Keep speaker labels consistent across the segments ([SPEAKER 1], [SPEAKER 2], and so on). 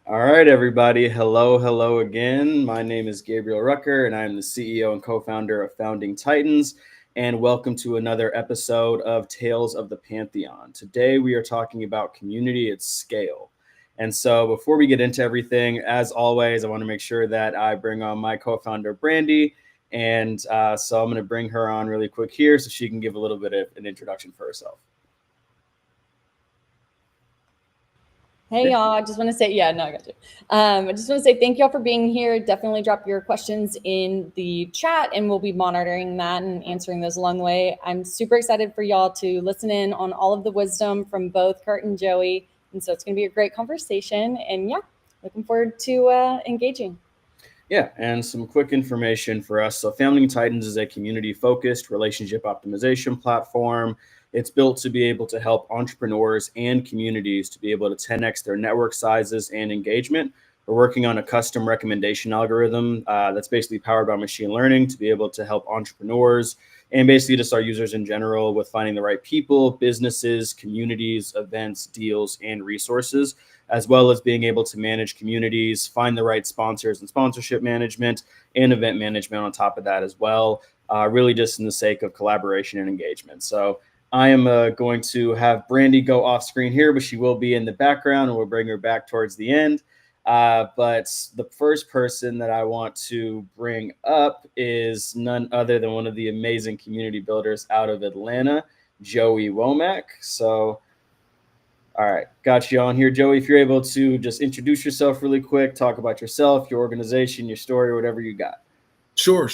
[SPEAKER 1] All right, everybody. Hello again. My name is Gabriel Rucker, and I'm the CEO and co-founder of Founding Titans. And welcome to another episode of Tales of the Pantheon. Today, we are talking about community at scale. And so before we get into everything, as always, I want to make sure that I bring on my co-founder, Brandy. And so I'm going to bring her on really quick here so she can give a little bit of an introduction for herself.
[SPEAKER 2] Hey, y'all. I just want to say, I got you. I just want to say thank y'all for being here. Definitely drop your questions in the chat and we'll be monitoring that and answering those along the way. I'm super excited for y'all to listen in on all of the wisdom from both Kurt and Joey. And so it's going to be a great conversation. And looking forward to engaging.
[SPEAKER 1] Yeah, and some quick information for us. So Founding Titans is a community-focused relationship optimization platform. It's built to be able to help entrepreneurs and communities to be able to 10x their network sizes and engagement. We're working on a custom recommendation algorithm that's basically powered by machine learning to be able to help entrepreneurs and basically just our users in general with finding the right people, businesses, communities, events, deals, and resources, as well as being able to manage communities, find the right sponsors and sponsorship management and event management on top of that as well, really just in the sake of collaboration and engagement. So I am going to have Brandy go off screen here, but she will be in the background and we'll bring her back towards the end. But the first person that I want to bring up is none other than one of the amazing community builders out of Atlanta, Joey Womack. So, all right, got you on here, Joey. If you're able to just introduce yourself really quick, talk about yourself, your organization, your story, whatever you got.
[SPEAKER 3] Sure.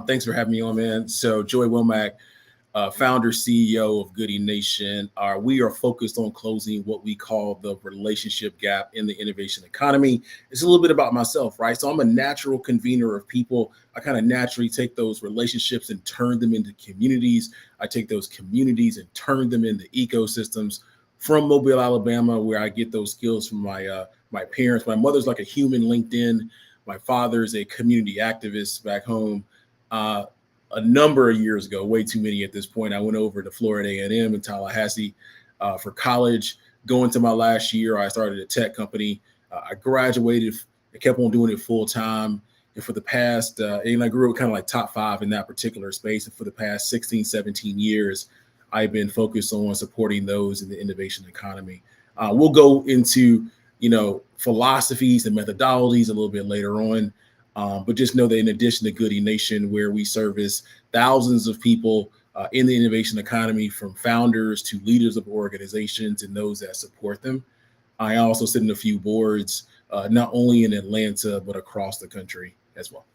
[SPEAKER 3] Thanks for having me on, man. So Joey Womack, founder, CEO of Goodie Nation. We are focused on closing what we call the relationship gap in the innovation economy. It's a little bit about myself, right? So I'm a natural convener of people. I kind of naturally take those relationships and turn them into communities. I take those communities and turn them into ecosystems. From Mobile, Alabama, where I get those skills from my parents. My mother's like a human LinkedIn. My father's a community activist back home. A number of years ago, way too many at this point, I went over to Florida A&M in Tallahassee for college. Going to my last year, I started a tech company. I graduated. I kept on doing it full time. And for the past, and I grew up kind of like top 5 in that particular space. And for the past 16, 17 years, I've been focused on supporting those in the innovation economy. We'll go into, philosophies and methodologies a little bit later on. But just know that in addition to Goodie Nation, where we service thousands of people in the innovation economy, from founders to leaders of organizations and those that support them, I also sit in a few boards, not only in Atlanta, but across the country as well.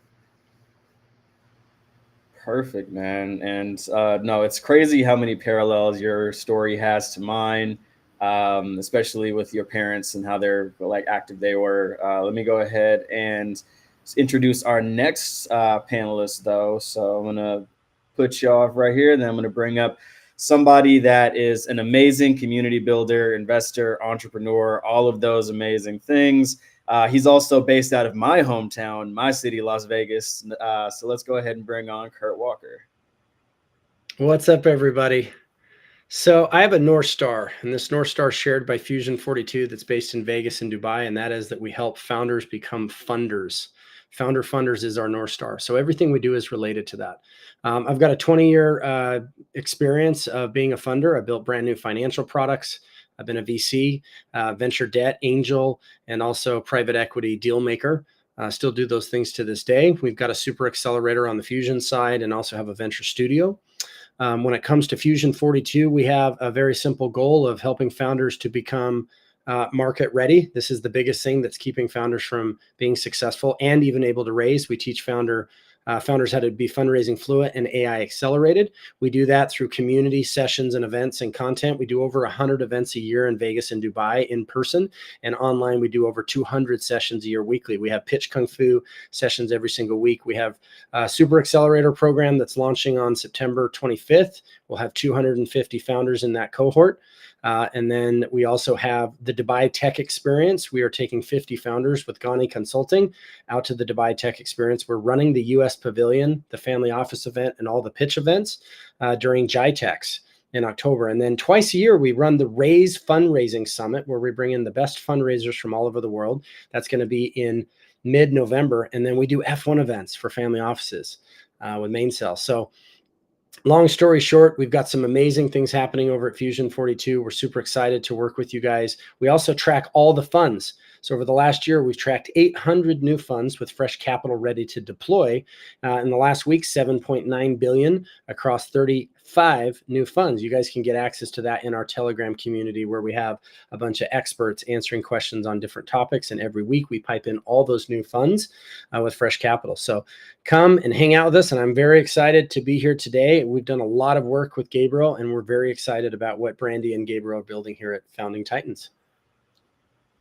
[SPEAKER 1] Perfect, man. And no, it's crazy how many parallels your story has to mine, especially with your parents and how they're like active they were. Let me go ahead and introduce our next panelist, though. So I'm going to put you off right here. And then I'm going to bring up somebody that is an amazing community builder, investor, entrepreneur, all of those amazing things. He's also based out of my hometown, my city, Las Vegas. So let's go ahead and bring on Kurt Walker.
[SPEAKER 4] What's up, everybody? So I have a North Star, and this North Star is shared by Fusion 42 that's based in Vegas and Dubai, and that is that we help founders become funders. Founder Funders is our North Star. So everything we do is related to that. I've got a 20-year experience of being a funder. I built brand new financial products. I've been a VC, venture debt, angel, and also private equity deal maker. Still do those things to this day. We've got a super accelerator on the Fusion side and also have a venture studio. When it comes to Fusion 42, we have a very simple goal of helping founders to become market ready. This is the biggest thing that's keeping founders from being successful and even able to raise. We teach founders how to be fundraising fluent and AI accelerated. We do that through community sessions and events and content. We do over 100 events a year in Vegas and Dubai in person, and online we do over 200 sessions a year weekly. We have pitch kung fu sessions every single week. We have a super accelerator program that's launching on September 25th. We'll have 250 founders in that cohort. And then we also have the Dubai Tech Experience. We are taking 50 founders with Ghani Consulting out to the Dubai Tech Experience. We're running the US Pavilion, the family office event, and all the pitch events during GITEX. in October. And then twice a year, we run the Raise Fundraising Summit, where we bring in the best fundraisers from all over the world. That's going to be in mid-November. And then we do F1 events for family offices with Mainsail. So long story short, we've got some amazing things happening over at Fusion 42. We're super excited to work with you guys. We also track all the funds. So over the last year, we've tracked 800 new funds with fresh capital ready to deploy. In the last week, 7.9 billion across 35 new funds. You guys can get access to that in our Telegram community, where we have a bunch of experts answering questions on different topics. And every week we pipe in all those new funds with fresh capital. So come and hang out with us. And I'm very excited to be here today. We've done a lot of work with Gabriel, and we're very excited about what Brandy and Gabriel are building here at Founding Titans.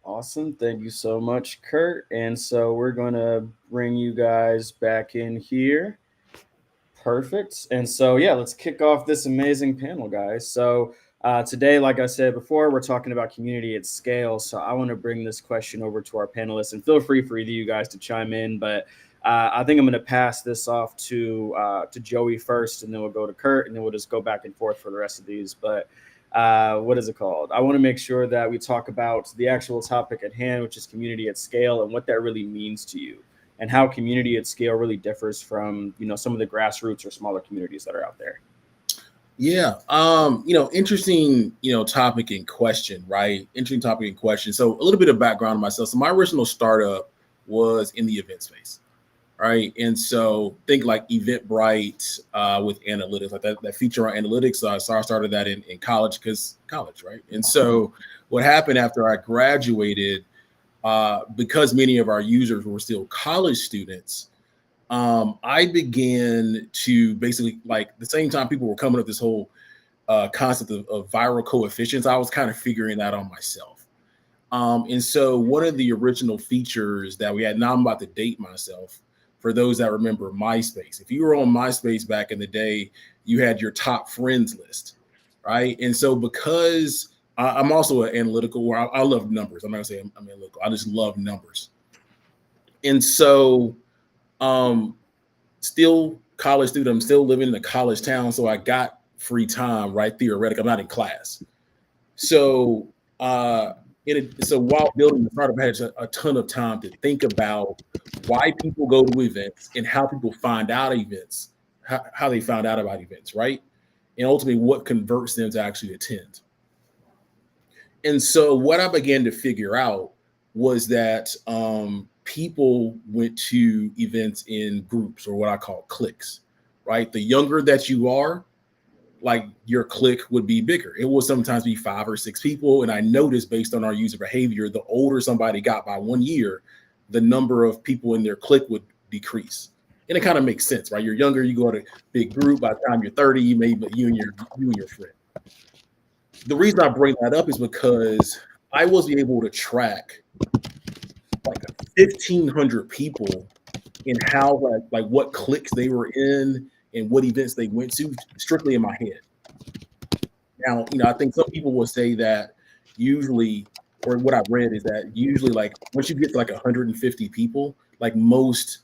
[SPEAKER 1] Awesome. Thank you so much, Kurt. And so we're going to bring you guys back in here. Perfect. And so, yeah, let's kick off this amazing panel, guys. So today, like I said before, we're talking about community at scale. So I want to bring this question over to our panelists, and feel free for either of you guys to chime in. But I think I'm going to pass this off to Joey first, and then we'll go to Kurt, and then we'll just go back and forth for the rest of these. But what is it called? I want to make sure that we talk about the actual topic at hand, which is community at scale, and what that really means to you, and how community at scale really differs from, some of the grassroots or smaller communities that are out there.
[SPEAKER 3] Yeah. Interesting, topic in question, right? Interesting topic in question. So a little bit of background on myself. So my original startup was in the event space. Right. And so think like Eventbrite with analytics, like that feature on analytics. So I started that in college, right? And so what happened after I graduated, because many of our users were still college students, I began to basically, like, the same time people were coming up with this whole concept of viral coefficients, I was kind of figuring that on myself. And so one of the original features that we had, now I'm about to date myself, for those that remember MySpace. If you were on MySpace back in the day, you had your top friends list, right? And so because I'm also an analytical, where I love numbers. I'm not gonna say I'm analytical. I just love numbers. And so still college student, I'm still living in a college town. So I got free time, right? Theoretically, I'm not in class. So so while building the startup, I had a ton of time to think about why people go to events and how people find out events, how they found out about events, right? And ultimately what converts them to actually attend. And so what I began to figure out was that people went to events in groups, or what I call cliques, right? The younger that you are, like, your clique would be bigger. It will sometimes be 5 or 6 people. And I noticed, based on our user behavior, the older somebody got by 1 year, the number of people in their clique would decrease. And it kind of makes sense, right? You're younger, you go to a big group. By the time you're 30, you and your friend. The reason I bring that up is because I was able to track like 1,500 people in how, like what cliques they were in and what events they went to, strictly in my head. Now, I think some people will say that usually, or what I've read is that usually, like, once you get to like 150 people, like most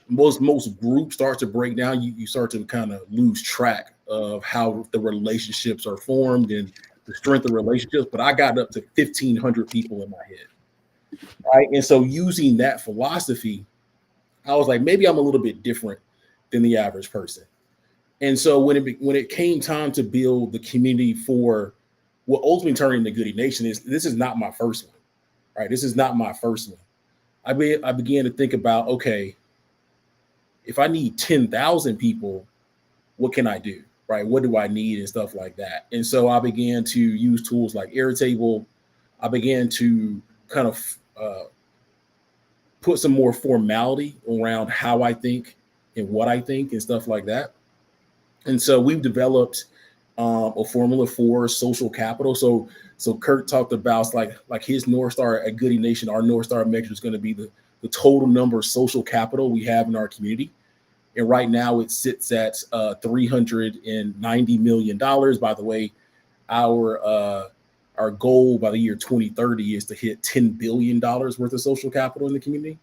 [SPEAKER 3] groups start to break down. You start to kind of lose track of how the relationships are formed and the strength of relationships. But I got up to 1,500 people in my head, right? And so using that philosophy, I was like, maybe I'm a little bit different than the average person. And so when it came time to build the community for what ultimately turned into Goodie Nation, this is not my first one, right? This is not my first one. I began to think about, okay, if I need 10,000 people, what can I do, right? What do I need and stuff like that? And so I began to use tools like Airtable. I began to kind of put some more formality around how I think and what I think and stuff like that. And so we've developed a formula for social capital. So Kurt talked about like his North Star at Goodie Nation. Our North Star measure is going to be the total number of social capital we have in our community. And right now it sits at $390 million. By the way, our goal by the year 2030 is to hit $10 billion worth of social capital in the community.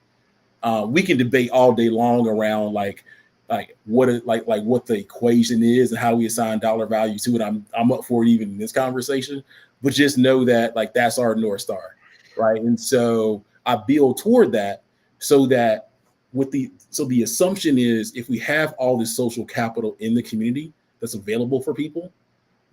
[SPEAKER 3] We can debate all day long around, like, like what the equation is and how we assign dollar value to it. I'm up for it even in this conversation, but just know that like that's our North Star, right? And so I build toward that so that the assumption is if we have all this social capital in the community that's available for people,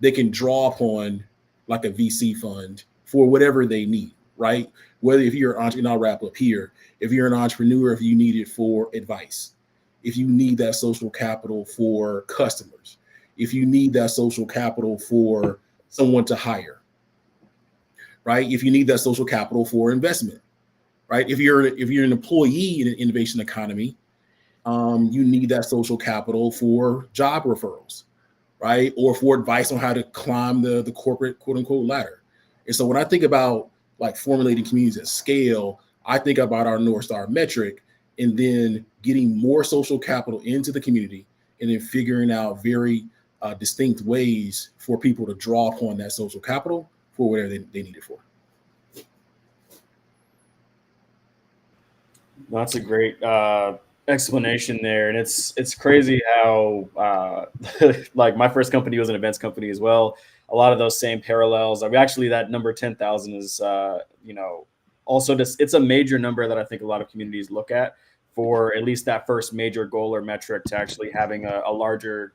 [SPEAKER 3] they can draw upon like a VC fund for whatever they need, right? Whether if you're an entrepreneur, and I'll wrap up here, if you're an entrepreneur, if you need it for advice, if you need that social capital for customers, if you need that social capital for someone to hire, right? If you need that social capital for investment, right? If you're an employee in an innovation economy, you need that social capital for job referrals, right? Or for advice on how to climb the corporate quote unquote ladder. And so when I think about like formulating communities at scale, I think about our North Star metric and then getting more social capital into the community and then figuring out very distinct ways for people to draw upon that social capital for whatever they need it for.
[SPEAKER 1] That's a great explanation there, and it's crazy how like my first company was an events company as well. A lot of those same parallels. I mean, actually, that number 10,000 is also just it's a major number that I think a lot of communities look at for at least that first major goal or metric to actually having a larger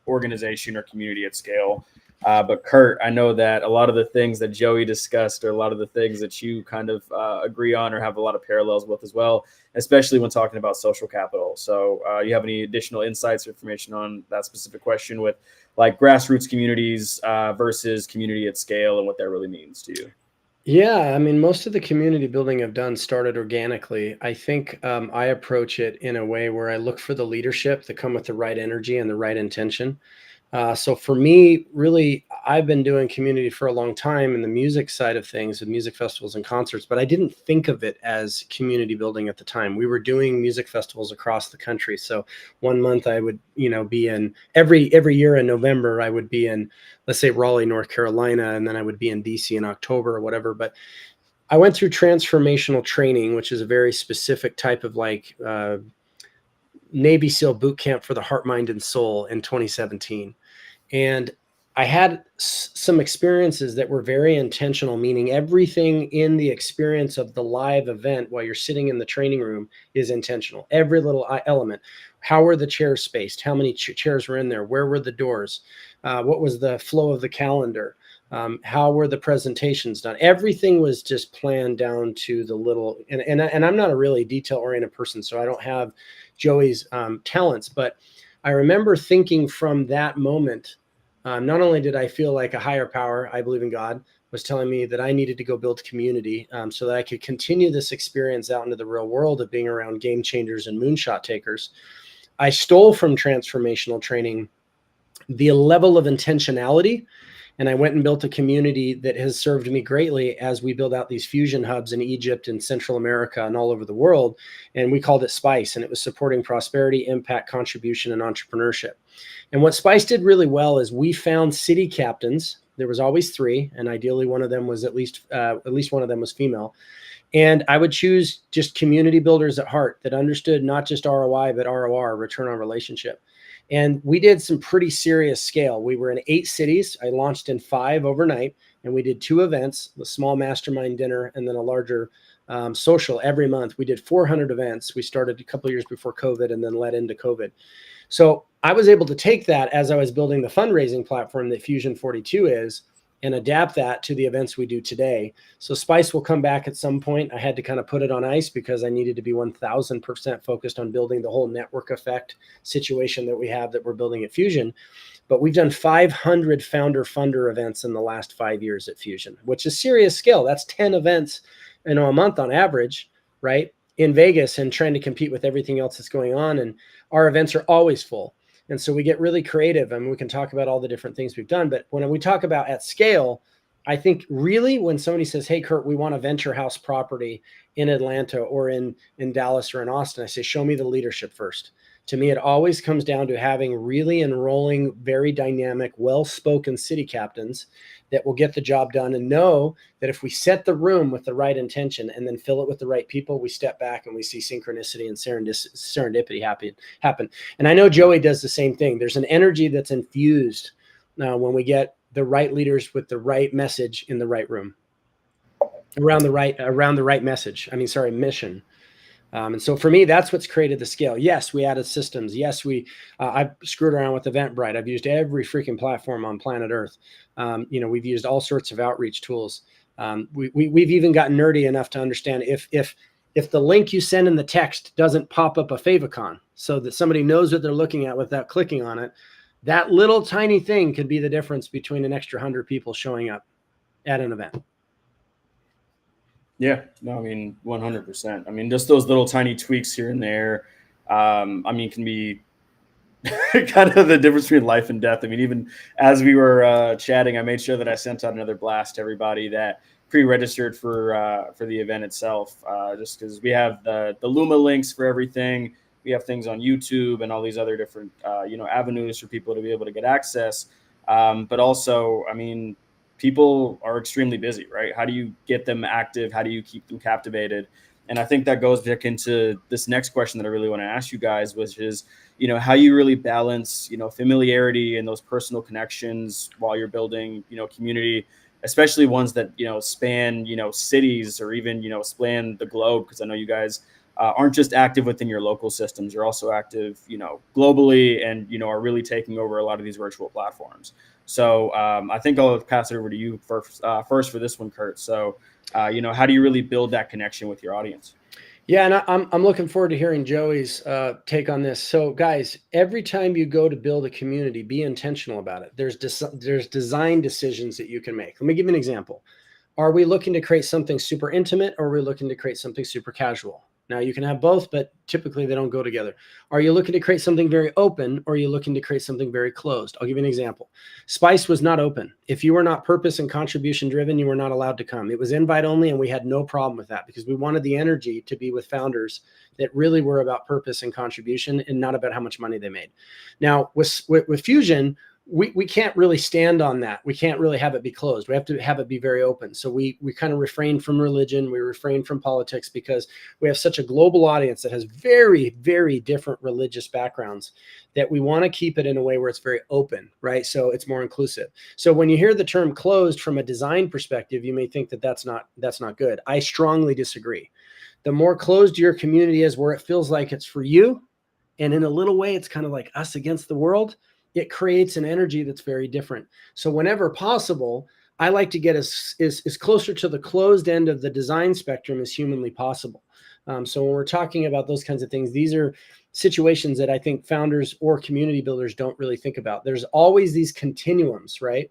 [SPEAKER 1] organization or community at scale. But Kurt, I know that a lot of the things that Joey discussed are a lot of the things that you kind of agree on or have a lot of parallels with as well, especially when talking about social capital. So you have any additional insights or information on that specific question with like grassroots communities versus community at scale and what that really means to you?
[SPEAKER 4] Yeah, I mean, most of the community building I've done started organically. I think I approach it in a way where I look for the leadership that come with the right energy and the right intention. So for me, really, I've been doing community for a long time in the music side of things, with music festivals and concerts, but I didn't think of it as community building at the time. We were doing music festivals across the country. So one month I would, be in every year in November, I would be in, let's say, Raleigh, North Carolina, and then I would be in DC in October or whatever. But I went through transformational training, which is a very specific type of like Navy SEAL boot camp for the heart, mind, and soul in 2017. And I had some experiences that were very intentional, meaning everything in the experience of the live event while you're sitting in the training room is intentional. Every little element. How were the chairs spaced? How many chairs were in there? Where were the doors? What was the flow of the calendar? How were the presentations done? Everything was just planned down to the little, and I'm not a really detail-oriented person, so I don't have Joey's talents, but I remember thinking from that moment, not only did I feel like a higher power, I believe in God, was telling me that I needed to go build community so that I could continue this experience out into the real world of being around game changers and moonshot takers. I stole from transformational training the level of intentionality, and I went and built a community that has served me greatly as we build out these fusion hubs in Egypt and Central America and all over the world. And we called it SPICE, and it was supporting prosperity, impact, contribution, and entrepreneurship. And what SPICE did really well is we found city captains. There was always 3, and ideally one of them was at least one of them was female. And I would choose just community builders at heart that understood not just ROI, but ROR, return on relationship. And we did some pretty serious scale. We were in 8 cities. I launched in 5 overnight, and we did 2 events, a small mastermind dinner, and then a larger social every month. We did 400 events. We started a couple of years before COVID and then led into COVID. So I was able to take that as I was building the fundraising platform that Fusion 42 is and adapt that to the events we do today. So SPICE will come back at some point. I had to kind of put it on ice because I needed to be 1000% focused on building the whole network effect situation that we have that we're building at Fusion. But we've done 500 founder funder events in the last 5 years at Fusion, which is serious scale. That's 10 events, a month on average, right? In Vegas, and trying to compete with everything else that's going on. And our events are always full. And so we get really creative, and we can talk about all the different things we've done. But when we talk about at scale, I think really when somebody says, hey, Kurt, we want a venture house property in Atlanta or in Dallas or in Austin, I say, show me the leadership first. To me, it always comes down to having really enrolling, very dynamic, well-spoken city captains that will get the job done, and know that if we set the room with the right intention and then fill it with the right people, we step back and we see synchronicity and serendipity happen. And I know Joey does the same thing. There's an energy that's infused when we get the right leaders with the right message in the right room, around the right mission. And so for me, that's what's created the scale. Yes, we added systems. Yes, I've screwed around with Eventbrite. I've used every freaking platform on planet Earth. We've used all sorts of outreach tools. We've even gotten nerdy enough to understand if the link you send in the text doesn't pop up a favicon so that somebody knows what they're looking at without clicking on it, that little tiny thing could be the difference between an extra 100 people showing up at an event.
[SPEAKER 1] Yeah, no, I mean, 100%. I mean, just those little tiny tweaks here and there, can be kind of the difference between life and death. I mean, even as we were chatting, I made sure that I sent out another blast to everybody that pre-registered for the event itself, just because we have the Luma links for everything. We have things on YouTube and all these other different, avenues for people to be able to get access. But also, I mean, people are extremely busy, right? How do you get them active? How do you keep them captivated? And I think that goes back into this next question that I really want to ask you guys, which is, how you really balance, familiarity and those personal connections while you're building, community, especially ones that, span, cities or even, span the globe. Because I know you guys aren't just active within your local systems. You're also active, globally and, are really taking over a lot of these virtual platforms. So I think I'll pass it over to you first for this one, Kurt. So, how do you really build that connection with your audience?
[SPEAKER 4] Yeah, and I'm looking forward to hearing Joey's take on this. So, guys, every time you go to build a community, be intentional about it. There's design decisions that you can make. Let me give you an example. Are we looking to create something super intimate, or are we looking to create something super casual? Now, you can have both, but typically they don't go together. Are you looking to create something very open, or are you looking to create something very closed? I'll give you an example. Spice was not open. If you were not purpose and contribution driven, you were not allowed to come. It was invite only, and we had no problem with that because we wanted the energy to be with founders that really were about purpose and contribution and not about how much money they made. Now, with Fusion, we can't really stand on that. We can't really have it be closed. We have to have it be very open. So we kind of refrain from religion. We refrain from politics because we have such a global audience that has very, very different religious backgrounds that we want to keep it in a way where it's very open, right? So it's more inclusive. So when you hear the term closed from a design perspective, you may think that that's not good. I strongly disagree. The more closed your community is, where it feels like it's for you, and in a little way, it's kind of like us against the world, it creates an energy that's very different. So whenever possible, I like to get as closer to the closed end of the design spectrum as humanly possible. So when we're talking about those kinds of things, these are situations that I think founders or community builders don't really think about. There's always these continuums, right?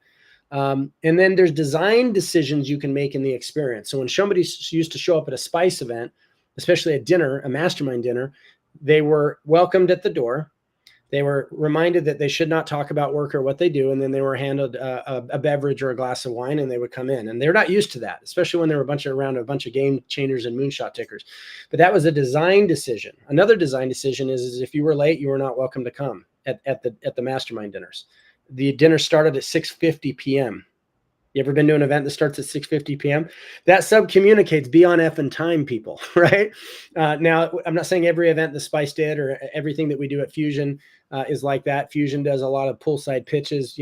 [SPEAKER 4] And then there's design decisions you can make in the experience. So when somebody used to show up at a Spice event, especially a dinner, a mastermind dinner, they were welcomed at the door. They were reminded that they should not talk about work or what they do. And then they were handed a beverage or a glass of wine, and they would come in. And they're not used to that, especially when they were around a bunch of game changers and moonshot tickers. But that was a design decision. Another design decision is if you were late, you were not welcome to come at the mastermind dinners. The dinner started at 6:50 p.m. You ever been to an event that starts at 6:50 p.m.? That sub-communicates, be on effing time, people, right? Now, I'm not saying every event the Spice did or everything that we do at Fusion is like that. Fusion does a lot of poolside pitches.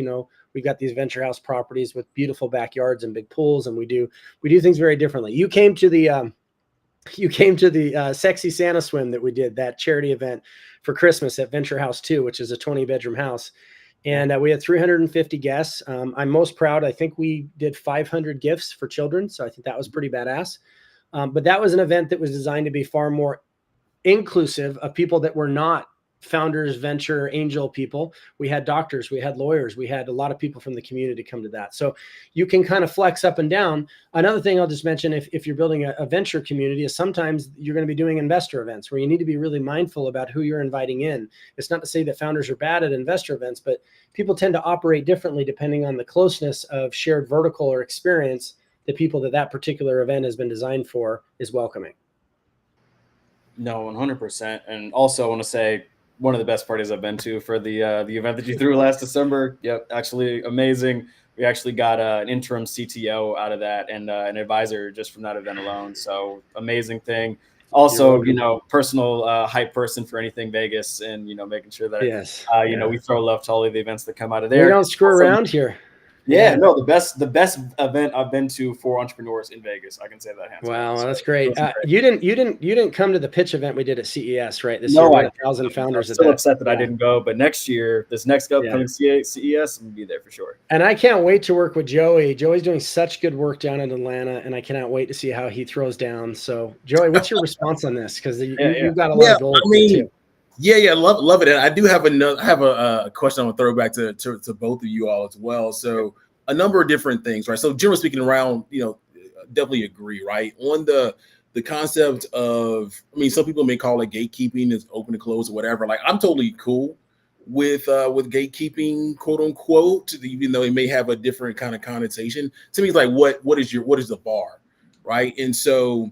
[SPEAKER 4] We've got these venture house properties with beautiful backyards and big pools, and we do things very differently. You came to the Sexy Santa Swim that we did, that charity event for Christmas at Venture House 2, which is a 20-bedroom house. And we had 350 guests. I'm most proud. I think we did 500 gifts for children. So I think that was pretty badass. But that was an event that was designed to be far more inclusive of people that were not founders, venture, angel people. We had doctors, we had lawyers, we had a lot of people from the community come to that. So you can kind of flex up and down. Another thing I'll just mention, if you're building a venture community, is sometimes you're going to be doing investor events where you need to be really mindful about who you're inviting in. It's not to say that founders are bad at investor events, but people tend to operate differently depending on the closeness of shared vertical or experience the people that particular event has been designed for is welcoming.
[SPEAKER 1] No, 100%. And also I want to say, one of the best parties I've been to for the event that you threw last December. Yep, actually amazing. We actually got an interim CTO out of that and an advisor just from that event alone. So amazing thing. Also, personal hype person for anything Vegas, and making sure that
[SPEAKER 4] Yes.
[SPEAKER 1] we throw love to all of the events that come out of there.
[SPEAKER 4] We don't screw
[SPEAKER 1] also,
[SPEAKER 4] around here.
[SPEAKER 1] Yeah, no, the best event I've been to for entrepreneurs in Vegas. I can say that hands
[SPEAKER 4] Wow,
[SPEAKER 1] down.
[SPEAKER 4] that's great. You didn't come to the pitch event we did at CES, right? This
[SPEAKER 1] No,
[SPEAKER 4] year we had 1,000 founders.
[SPEAKER 1] I'm still upset that I didn't go, but next year, this next upcoming CES, I'm gonna be there for sure.
[SPEAKER 4] And I can't wait to work with Joey. Joey's doing such good work down in Atlanta, and I cannot wait to see how he throws down. So, Joey, what's your response on this? Because you've got a lot of goals too.
[SPEAKER 3] Yeah, love it. And I do have a question I want to throw back to both of you all as well. So a number of different things, right? So generally speaking around, definitely agree, right? On the concept of, some people may call it gatekeeping, is open to close or whatever. Like, I'm totally cool with gatekeeping, quote unquote, even though it may have a different kind of connotation. To me, it's like, what is the bar, right? And so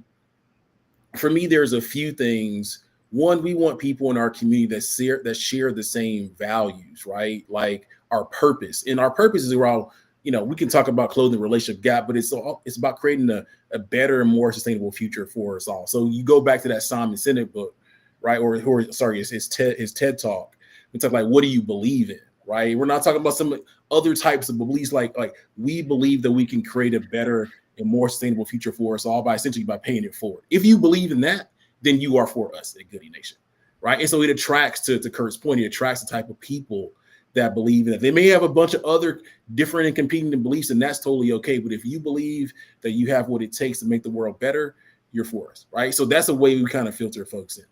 [SPEAKER 3] for me, there's a few things. One, we want people in our community that share the same values, right? Like our purpose. And our purpose is around, we can talk about closing the relationship gap, but it's about creating a better and more sustainable future for us all. So you go back to that Simon Sinek book, right? Or his TED Talk. We talk like, what do you believe in, right? We're not talking about some other types of beliefs. Like we believe that we can create a better and more sustainable future for us all by paying it forward. If you believe in that, then you are for us at Goodie Nation, right? And so it attracts, to Kurt's point, it attracts the type of people that believe in it. They may have a bunch of other different and competing beliefs, and that's totally okay. But if you believe that you have what it takes to make the world better, you're for us, right? So that's a way we kind of filter folks in.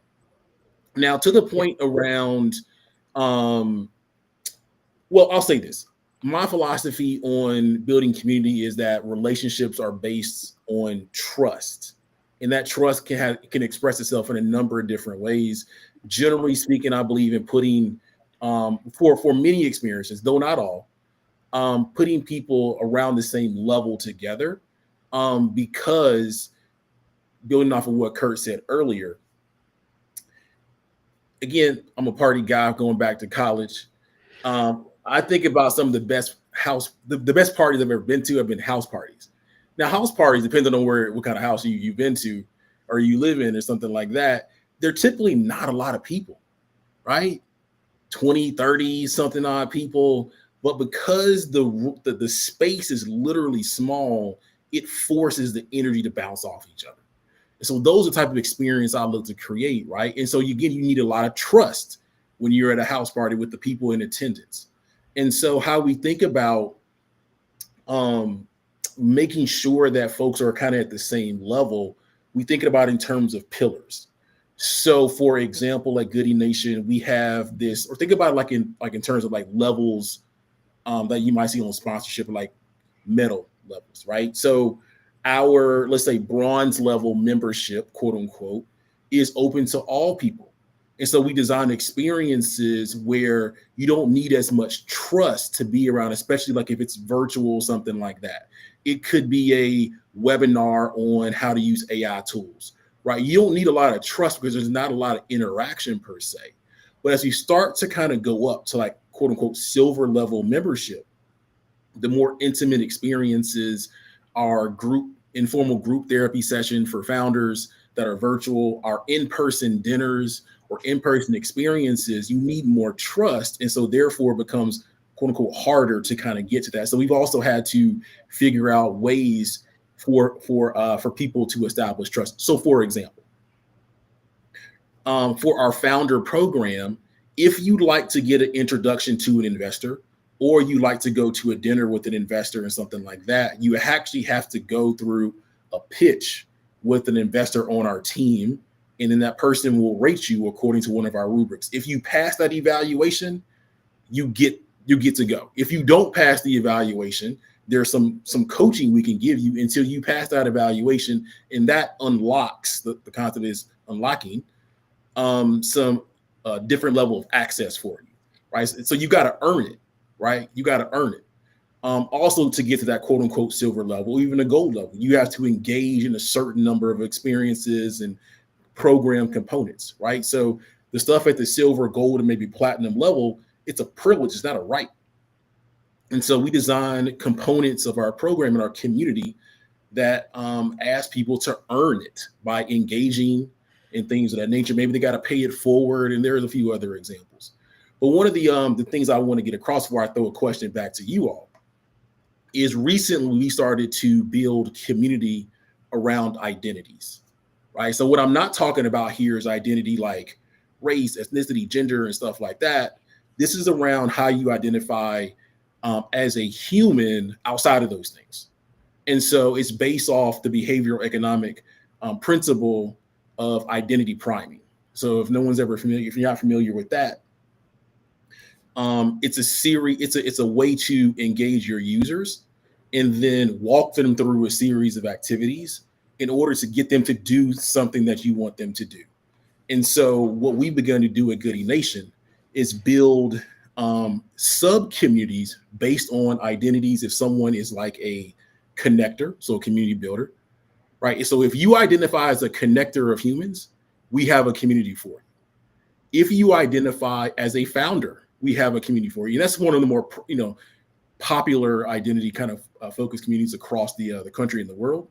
[SPEAKER 3] Now, to the point around, I'll say this. My philosophy on building community is that relationships are based on trust. And that trust can express itself in a number of different ways. Generally speaking, I believe in putting, for many experiences, though not all, putting people around the same level together, because building off of what Kurt said earlier, again, I'm a party guy going back to college. I think about some of the best best parties I've ever been to have been house parties. Now, house parties, depending on what kind of house you've been to or you live in or something like that, they're typically not a lot of people, right? 20, 30, something odd people. But because the space is literally small, it forces the energy to bounce off each other. And so those are the type of experience I look to create, right? And so you need a lot of trust when you're at a house party with the people in attendance. And so how we think about making sure that folks are kind of at the same level, we think about in terms of pillars. So for example, at Goodie Nation, we have this, or think about it like in terms of like levels that you might see on sponsorship, like medal levels, right? So our, let's say, bronze level membership, quote unquote, is open to all people. And so we design experiences where you don't need as much trust to be around, especially like if it's virtual, something like that. It could be a webinar on how to use AI tools, right? You don't need a lot of trust because there's not a lot of interaction per se. But as you start to kind of go up to like, quote unquote, silver level membership, the more intimate experiences, our informal group therapy session for founders that are virtual, our in-person dinners or in-person experiences, you need more trust. And so therefore it becomes, quote unquote, harder to kind of get to that. So we've also had to figure out ways for people to establish trust. So for example, for our founder program, if you'd like to get an introduction to an investor, or you like to go to a dinner with an investor and something like that, you actually have to go through a pitch with an investor on our team. And then that person will rate you according to one of our rubrics. If you pass that evaluation, you get to go. If you don't pass the evaluation, there's some coaching we can give you until you pass that evaluation. And that unlocks, the concept is unlocking some different level of access for you, right? So you got to earn it, right? You got to earn it. Also, to get to that quote unquote silver level, even a gold level, you have to engage in a certain number of experiences and program components, right? So the stuff at the silver, gold, and maybe platinum level, it's a privilege, it's not a right. And so we design components of our program in our community that ask people to earn it by engaging in things of that nature. Maybe they got to pay it forward, and there's a few other examples. But one of the things I want to get across before I throw a question back to you all is recently we started to build community around identities, right? So what I'm not talking about here is identity like race, ethnicity, gender, and stuff like that. This is around how you identify as a human outside of those things. And so it's based off the behavioral economic principle of identity priming. So if no one's ever familiar, if you're not familiar with that, it's a series, it's a way to engage your users and then walk them through a series of activities in order to get them to do something that you want them to do. And so what we've begun to do at Goodie Nation is build sub-communities based on identities. If someone is like a connector, so a community builder, right? So if you identify as a connector of humans, we have a community for you. If you identify as a founder, we have a community for you. And that's one of the more, popular identity kind of focused communities across the country and the world.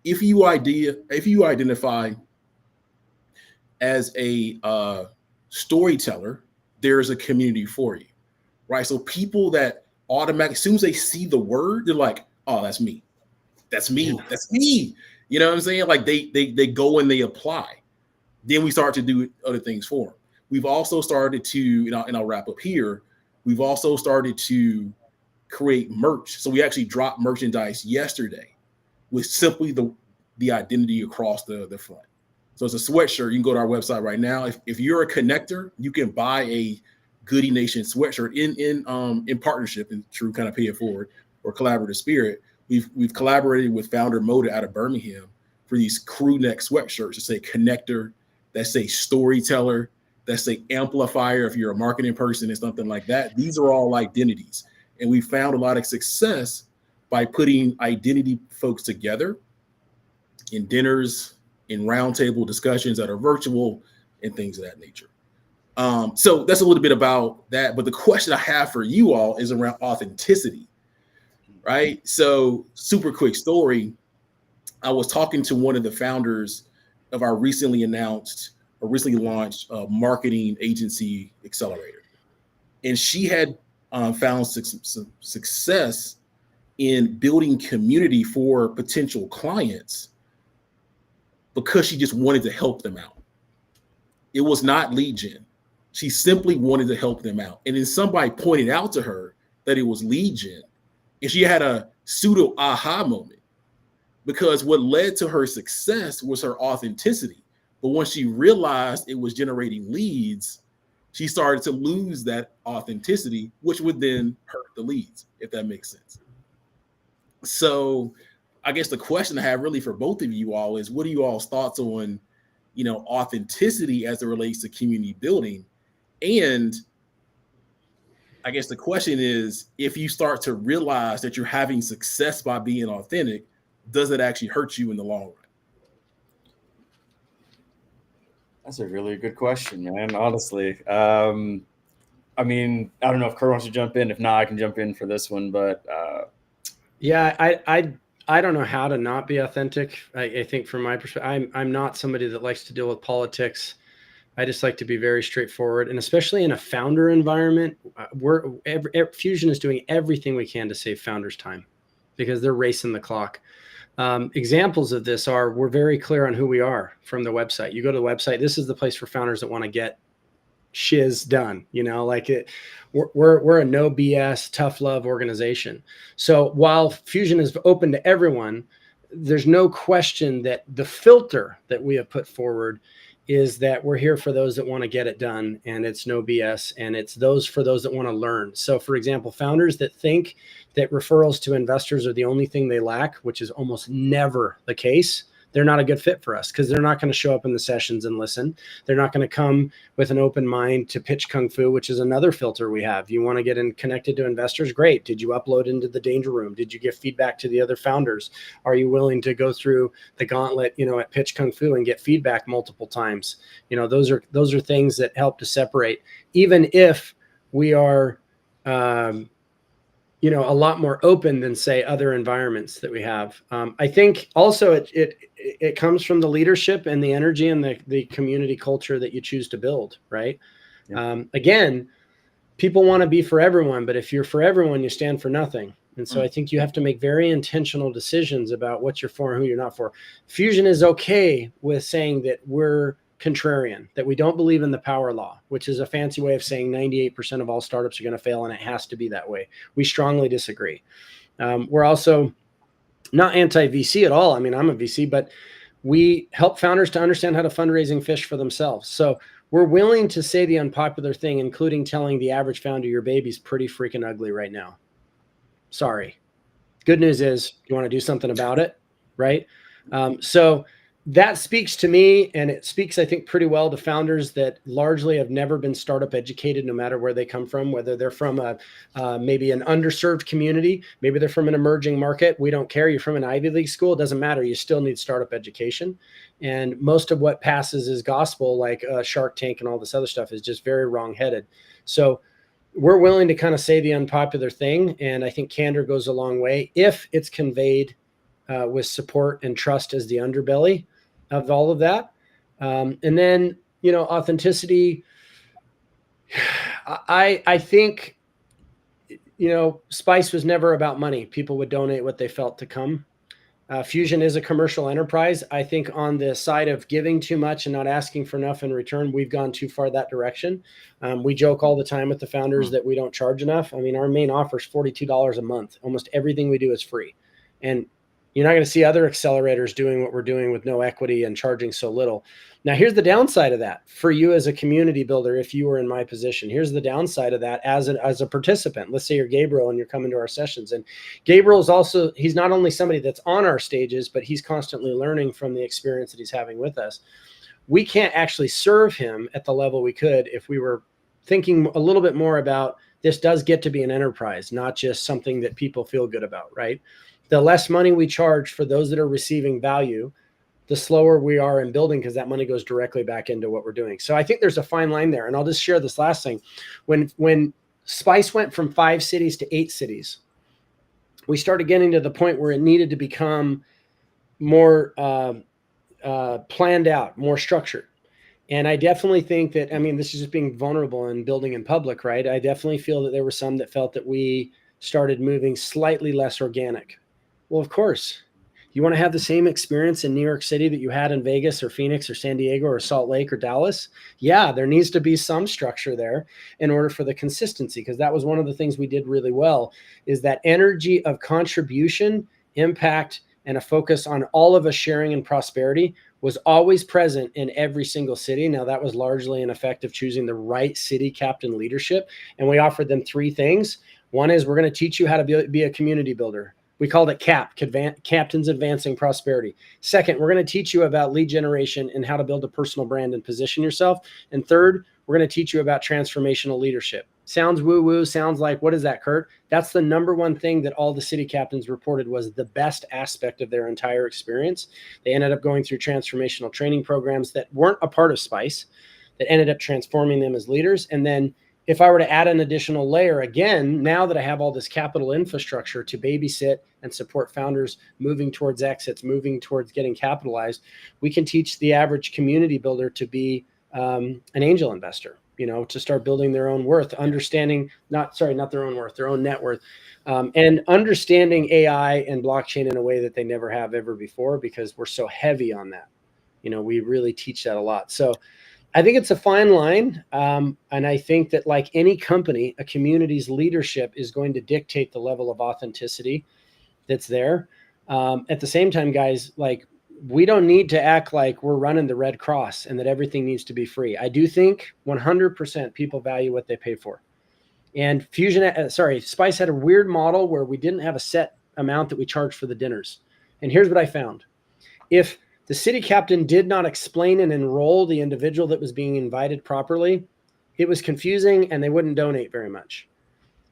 [SPEAKER 3] If you identify as a storyteller, there's a community for you, right? So people that automatically, as soon as they see the word, they're like, oh, that's me. That's me. Yeah. That's me. You know what I'm saying? Like they go and they apply. Then we start to do other things for them. We've also started to, and I'll wrap up here. We've also started to create merch. So we actually dropped merchandise yesterday with simply the identity across the front. So it's a sweatshirt. You can go to our website right now. If you're a connector, you can buy a Goodie Nation sweatshirt in partnership, in true kind of pay it forward or collaborative spirit. We've collaborated with founder Moda out of Birmingham for these crew neck sweatshirts that say connector, that say storyteller, that say amplifier if you're a marketing person and something like that. These are all identities. And we found a lot of success by putting identity folks together in dinners, in roundtable discussions that are virtual and things of that nature. So that's a little bit about that. But the question I have for you all is around authenticity, right? So super quick story. I was talking to one of the founders of our recently launched marketing agency accelerator. And she had found some success in building community for potential clients because she just wanted to help them out. It was not lead gen. She simply wanted to help them out. And then somebody pointed out to her that it was lead gen. And she had a pseudo aha moment because what led to her success was her authenticity. But once she realized it was generating leads, she started to lose that authenticity, which would then hurt the leads, if that makes sense. So I guess the question I have really for both of you all is, what are you all's thoughts on, authenticity as it relates to community building? And I guess the question is, if you start to realize that you're having success by being authentic, does it actually hurt you in the long run?
[SPEAKER 1] That's a really good question, man. Honestly, I mean, I don't know if Kurt wants to jump in. If not, I can jump in for this one. But
[SPEAKER 4] yeah, I don't know how to not be authentic. I think from my perspective, I'm not somebody that likes to deal with politics. I just like to be very straightforward, and especially in a founder environment, Fusion is doing everything we can to save founders time because they're racing the clock. Examples of this are, we're very clear on who we are from the website. You go to the website, this is the place for founders that want to get shiz done, we're a no BS, tough love organization. So while Fusion is open to everyone, there's no question that the filter that we have put forward is that we're here for those that want to get it done, and it's no BS, and it's for those that want to learn. So for example, founders that think that referrals to investors are the only thing they lack, which is almost never the case, they're not a good fit for us because they're not going to show up in the sessions and listen. They're not going to come with an open mind to pitch Kung Fu, which is another filter we have. You want to get connected to investors? Great. Did you upload into the danger room? Did you give feedback to the other founders? Are you willing to go through the gauntlet, at Pitch Kung Fu and get feedback multiple times? Those are things that help to separate, even if we are, a lot more open than, say, other environments that we have. I think also it comes from the leadership and the energy and the community culture that you choose to build, right?
[SPEAKER 1] Yeah.
[SPEAKER 4] Again, people want to be for everyone, but if you're for everyone, you stand for nothing. And so I think you have to make very intentional decisions about what you're for and who you're not for. Fusion is okay with saying that we're contrarian, that we don't believe in the power law, which is a fancy way of saying 98% of all startups are going to fail, and it has to be that way. We strongly disagree. We're also not anti-VC at all. I mean, I'm a VC, but we help founders to understand how to fundraising fish for themselves. So we're willing to say the unpopular thing, including telling the average founder your baby's pretty freaking ugly right now. Sorry. Good news is you want to do something about it, right? So that speaks to me, and it speaks, I think, pretty well to founders that largely have never been startup educated, no matter where they come from, whether they're from maybe an underserved community, maybe they're from an emerging market. We don't care. You're from an Ivy League school. It doesn't matter. You still need startup education. And most of what passes as gospel, like Shark Tank and all this other stuff, is just very wrong-headed. So we're willing to kind of say the unpopular thing. And I think candor goes a long way if it's conveyed with support and trust as the underbelly of all of that. And then, authenticity. I think, Spice was never about money. People would donate what they felt to come. Fusion is a commercial enterprise. I think on the side of giving too much and not asking for enough in return, we've gone too far that direction. We joke all the time with the founders that we don't charge enough. I mean, our main offer is $42 a month. Almost everything we do is free. And you're not going to see other accelerators doing what we're doing with no equity and charging so little. Now, here's the downside of that for you as a community builder. If you were in my position, here's the downside of that as a participant. Let's say you're Gabriel and you're coming to our sessions. And Gabriel is also, he's not only somebody that's on our stages, but he's constantly learning from the experience that he's having with us. We can't actually serve him at the level we could if we were thinking a little bit more about this does get to be an enterprise, not just something that people feel good about, right? The less money we charge for those that are receiving value, the slower we are in building, because that money goes directly back into what we're doing. So I think there's a fine line there. And I'll just share this last thing. When Spice went from 5 cities to 8 cities, we started getting to the point where it needed to become more planned out, more structured. And I definitely think that, I mean, this is just being vulnerable and building in public, right? I definitely feel that there were some that felt that we started moving slightly less organic. Well, of course, you want to have the same experience in New York City that you had in Vegas or Phoenix or San Diego or Salt Lake or Dallas. Yeah, there needs to be some structure there in order for the consistency, because that was one of the things we did really well, is that energy of contribution, impact, and a focus on all of us sharing and prosperity was always present in every single city. Now, that was largely an effect of choosing the right city captain leadership. And we offered them 3 things. One is we're going to teach you how to be a community builder. We called it CAP, Captains Advancing Prosperity. Second, we're going to teach you about lead generation and how to build a personal brand and position yourself. And third, we're going to teach you about transformational leadership. Sounds woo-woo, sounds like, what is that, Kurt? That's the number one thing that all the city captains reported was the best aspect of their entire experience. They ended up going through transformational training programs that weren't a part of Spice, that ended up transforming them as leaders. And then if I were to add an additional layer, again, now that I have all this capital infrastructure to babysit and support founders moving towards exits, moving towards getting capitalized, we can teach the average community builder to be an angel investor, to start building their own worth, understanding, not their own worth, their own net worth, and understanding AI and blockchain in a way that they never have ever before, because we're so heavy on that. We really teach that a lot. So I think it's a fine line. And I think that, like any company, a community's leadership is going to dictate the level of authenticity that's there. At the same time, guys, like, we don't need to act like we're running the Red Cross and that everything needs to be free. I do think 100% people value what they pay for. And Spice had a weird model where we didn't have a set amount that we charged for the dinners. And here's what I found. If the city captain did not explain and enroll the individual that was being invited properly, it was confusing and they wouldn't donate very much.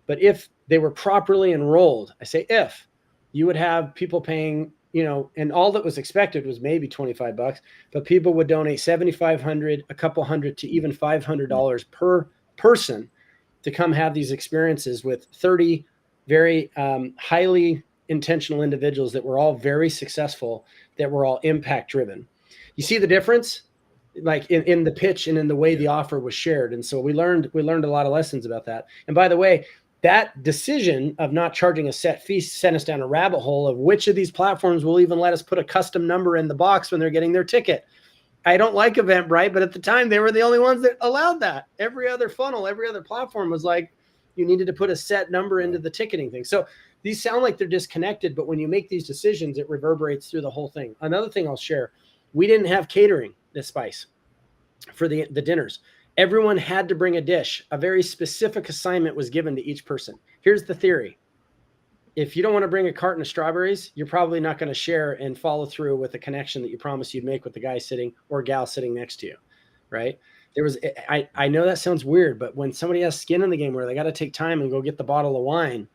[SPEAKER 4] But if they were properly enrolled, I say if, you would have people paying, and all that was expected was maybe $25, but people would donate $7,500, a couple hundred to even $500 per person to come have these experiences with 30 very highly intentional individuals that were all very successful, that were all impact driven. You see the difference, like in the pitch and in the way the offer was shared. And so we learned a lot of lessons about that. And by the way, that decision of not charging a set fee sent us down a rabbit hole of which of these platforms will even let us put a custom number in the box when they're getting their ticket. I don't like Eventbrite, but at the time they were the only ones that allowed that. Every other funnel, every other platform was like, you needed to put a set number into the ticketing thing. So these sound like they're disconnected, but when you make these decisions, it reverberates through the whole thing. Another thing I'll share, we didn't have catering at Spice for the dinners. Everyone had to bring a dish. A very specific assignment was given to each person. Here's the theory. If you don't want to bring a carton of strawberries, you're probably not going to share and follow through with the connection that you promised you'd make with the guy sitting or gal sitting next to you, right? I know that sounds weird, but when somebody has skin in the game where they got to take time and go get the bottle of wine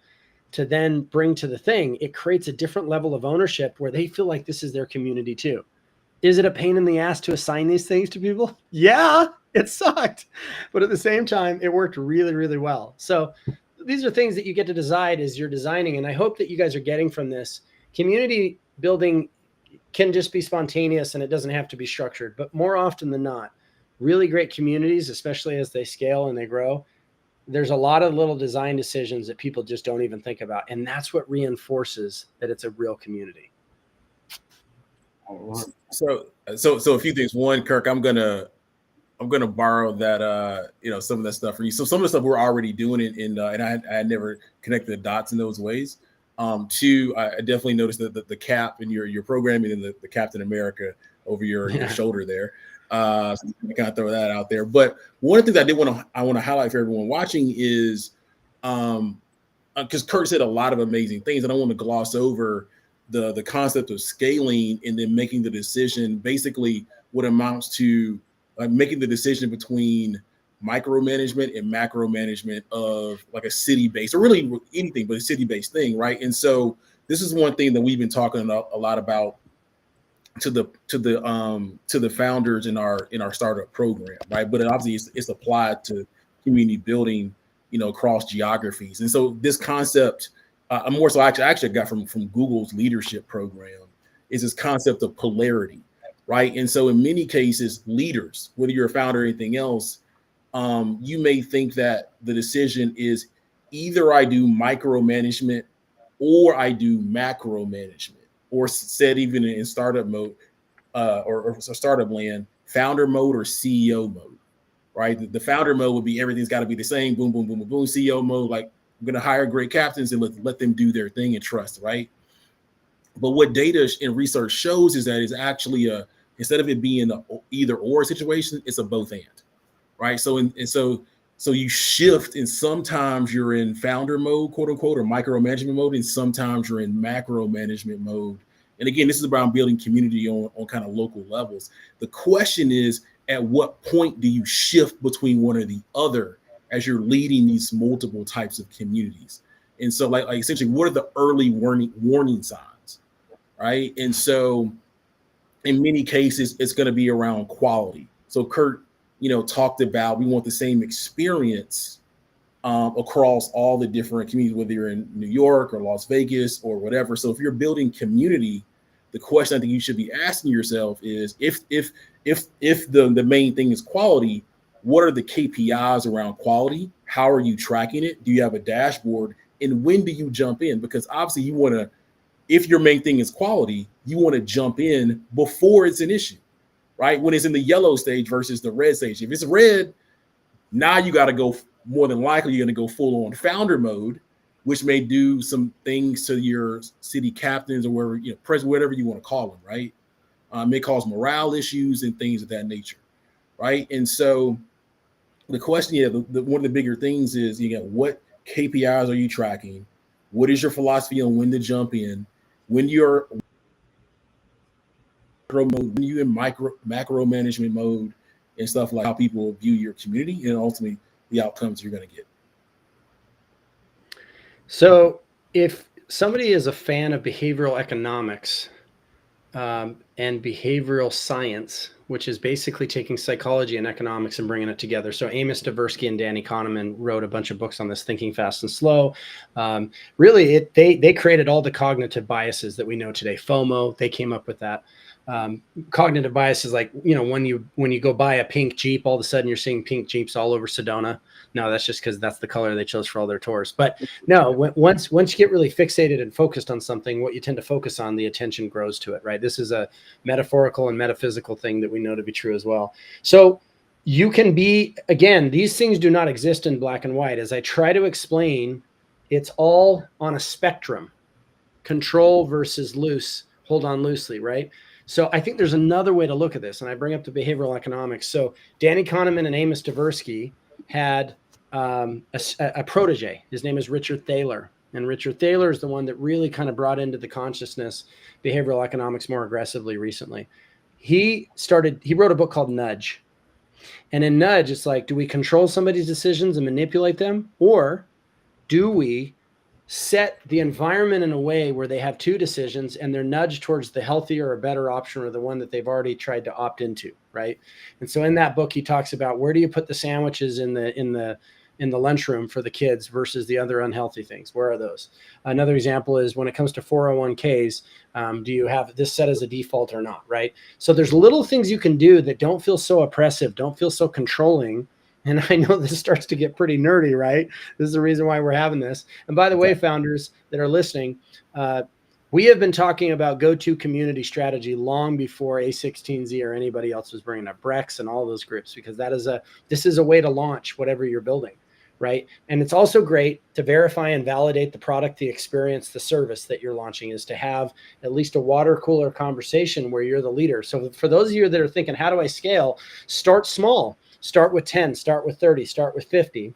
[SPEAKER 4] to then bring to the thing, it creates a different level of ownership where they feel like this is their community too. Is it a pain in the ass to assign these things to people? Yeah, it sucked. But at the same time, it worked really, really well. So these are things that you get to decide as you're designing. And I hope that you guys are getting from this. Community building can just be spontaneous and it doesn't have to be structured. But more often than not, really great communities, especially as they scale and they grow, there's a lot of little design decisions that people just don't even think about. And that's what reinforces that it's a real community.
[SPEAKER 3] So a few things. One, Kirk, I'm gonna borrow that some of that stuff from you. So some of the stuff we're already doing and I had never connected the dots in those ways. Two, I definitely noticed that the cap in your programming and the Captain America over your shoulder there. So I kind of throw that out there. But one of the things I want to highlight for everyone watching is because Kirk said a lot of amazing things. I don't want to gloss over the concept of scaling and then making the decision, basically what amounts to making the decision between micromanagement and macro management of like a city-based or really anything but a city-based thing, right? And so this is one thing that we've been talking a lot about to the founders in our startup program, right? But obviously it's applied to community building, across geographies. And so this concept, more so actually got from Google's leadership program, is this concept of polarity, right? And so in many cases, leaders, whether you're a founder or anything else, you may think that the decision is either I do micromanagement or I do macro management, or said even in startup mode or startup land, founder mode or CEO mode, right? The founder mode would be everything's got to be the same, boom, boom, boom, boom, boom. CEO mode, like I'm going to hire great captains and let them do their thing and trust, right? But what data and research shows is that it's actually instead of it being an either or situation, it's a both and, right? So you shift, and sometimes you're in founder mode, quote unquote, or micromanagement mode, and sometimes you're in macro management mode. And again, this is about building community on kind of local levels. The question is, at what point do you shift between one or the other as you're leading these multiple types of communities? And so like essentially, what are the early warning signs, right? And so in many cases, it's going to be around quality. So Kurt, talked about we want the same experience across all the different communities, whether you're in New York or Las Vegas or whatever. So if you're building community, the question I think you should be asking yourself is if the main thing is quality, what are the KPIs around quality? How are you tracking it? Do you have a dashboard? And when do you jump in? Because obviously you want to, if your main thing is quality, you want to jump in before it's an issue, right? When it's in the yellow stage versus the red stage. If it's red, now you got to go, more than likely you're going to go full on founder mode, which may do some things to your city captains or wherever, president, whatever you want to call them, right? May cause morale issues and things of that nature, right? And so the question, one of the bigger things is, what KPIs are you tracking? What is your philosophy on when to jump in? When you're mode, when you're in macro management mode and stuff, like how people view your community and ultimately the outcomes you're going to get. So
[SPEAKER 4] if somebody is a fan of behavioral economics, and and behavioral science, which is basically taking psychology and economics and bringing it together. So Amos Tversky and Danny Kahneman wrote a bunch of books on this, Thinking Fast and Slow. Really, they created all the cognitive biases that we know today. FOMO, they came up with that. Cognitive bias is like, when you go buy a pink Jeep, all of a sudden you're seeing pink Jeeps all over Sedona. No, that's just because that's the color they chose for all their tours. But no, once you get really fixated and focused on something, what you tend to focus on, the attention grows to it, right? This is a metaphorical and metaphysical thing that we know to be true as well. So you can be, again, these things do not exist in black and white. As I try to explain, it's all on a spectrum. Control versus loose, hold on loosely, right? So I think there's another way to look at this, and I bring up the behavioral economics. So Danny Kahneman and Amos Tversky had a protege. His name is Richard Thaler. And Richard Thaler is the one that really kind of brought into the consciousness behavioral economics more aggressively recently. He wrote a book called Nudge. And in Nudge, it's like, do we control somebody's decisions and manipulate them? Or do we set the environment in a way where they have two decisions and they're nudged towards the healthier or better option, or the one that they've already tried to opt into, right? And so in that book, he talks about, where do you put the sandwiches in the lunchroom for the kids versus the other unhealthy things? Where are those? Another example is when it comes to 401ks, do you have this set as a default or not, right? So there's little things you can do that don't feel so oppressive, don't feel so controlling. And I know this starts to get pretty nerdy, right? This is the reason why we're having this. And by the way, founders that are listening, we have been talking about go-to community strategy long before A16Z or anybody else was bringing up Brex and all those groups, because this is a way to launch whatever you're building, right? And it's also great to verify and validate the product, the experience, the service that you're launching, is to have at least a water cooler conversation where you're the leader. So for those of you that are thinking, how do I scale? Start small. Start with 10, start with 30, start with 50,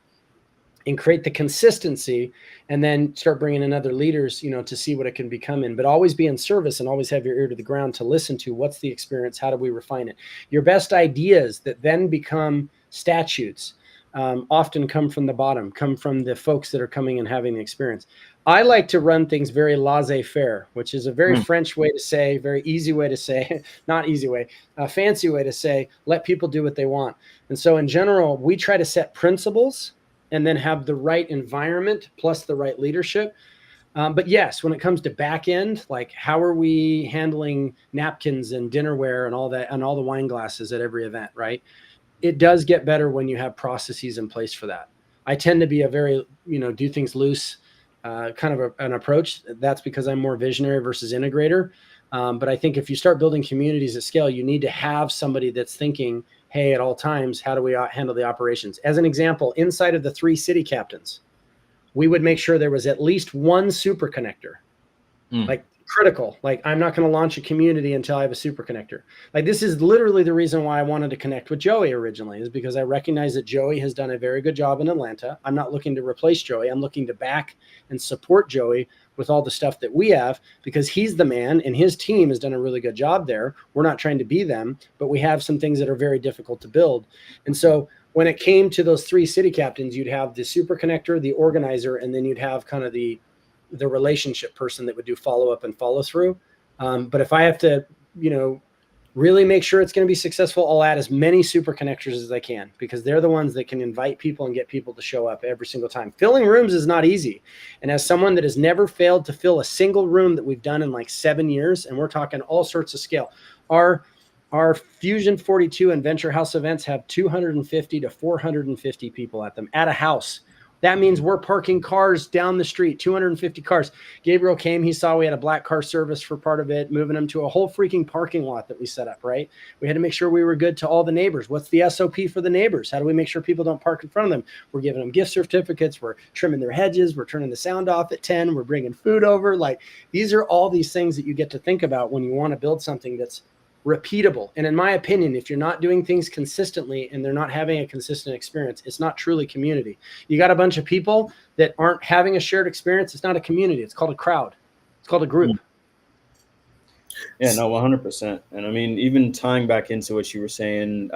[SPEAKER 4] and create the consistency, and then start bringing in other leaders, to see what it can become in. But always be in service and always have your ear to the ground to listen to what's the experience, how do we refine it. Your best ideas that then become statutes often come from the bottom, come from the folks that are coming and having the experience. I like to run things very laissez-faire, which is a very French way to say, very easy way to say, not easy way, a fancy way to say, let people do what they want. And so in general, we try to set principles and then have the right environment plus the right leadership. But yes, when it comes to back end, like how are we handling napkins and dinnerware and all that, and all the wine glasses at every event, right? It does get better when you have processes in place for that. I tend to be a very, do things loose kind of an approach. That's because I'm more visionary versus integrator. But I think if you start building communities at scale, you need to have somebody that's thinking, hey, at all times, how do we handle the operations? As an example, inside of the 3 city captains, we would make sure there was at least one super connector, like critical. Like, I'm not going to launch a community until I have a super connector. Like, this is literally the reason why I wanted to connect with Joey originally, is because I recognize that Joey has done a very good job in Atlanta. I'm not looking to replace Joey. I'm looking to back and support Joey with all the stuff that we have, because he's the man and his team has done a really good job there. We're not trying to be them, but we have some things that are very difficult to build. And so when it came to those 3 city captains, you'd have the super connector, the organizer, and then you'd have kind of the relationship person that would do follow-up and follow-through. But if I have to, really make sure it's going to be successful, I'll add as many super connectors as I can, because they're the ones that can invite people and get people to show up every single time. Filling rooms is not easy. And as someone that has never failed to fill a single room that we've done in like 7 years, and we're talking all sorts of scale, our Fusion 42 and Venture House events have 250 to 450 people at them at a house. That means we're parking cars down the street, 250 cars. Gabriel came, he saw we had a black car service for part of it, moving them to a whole freaking parking lot that we set up, right? We had to make sure we were good to all the neighbors. What's the SOP for the neighbors? How do we make sure people don't park in front of them? We're giving them gift certificates. We're trimming their hedges. We're turning the sound off at 10. We're bringing food over. Like, these are all these things that you get to think about when you want to build something that's repeatable. And in my opinion, if you're not doing things consistently and they're not having a consistent experience, it's not truly community. You got a bunch of people that aren't having a shared experience. It's not a community. It's called a crowd. It's called a group.
[SPEAKER 1] Yeah, no, 100%. And I mean, even tying back into what you were saying,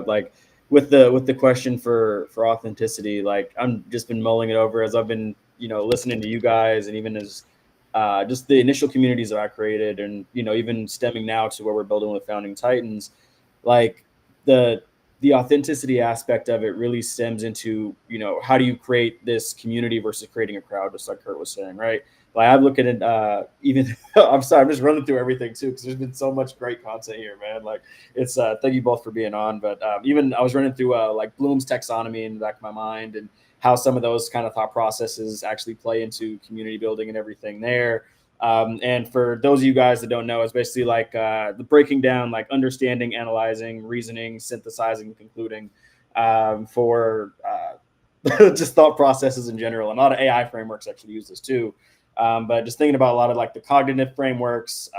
[SPEAKER 1] like with the question for authenticity, like I'm just been mulling it over as I've been, listening to you guys, and even as just the initial communities that I created, and even stemming now to where we're building with Founding Titans, like the authenticity aspect of it really stems into how do you create this community versus creating a crowd, just like Kurt was saying, right? Like I'm looking at even I'm sorry, I'm just running through everything too because there's been so much great content here, man. Like it's thank you both for being on, but even I was running through like Bloom's taxonomy in the back of my mind and how some of those kind of thought processes actually play into community building and everything there. And for those of you guys that don't know, it's basically like the breaking down, like understanding, analyzing, reasoning, synthesizing, concluding for just thought processes in general. And a lot of AI frameworks actually use this too. But just thinking about a lot of like the cognitive frameworks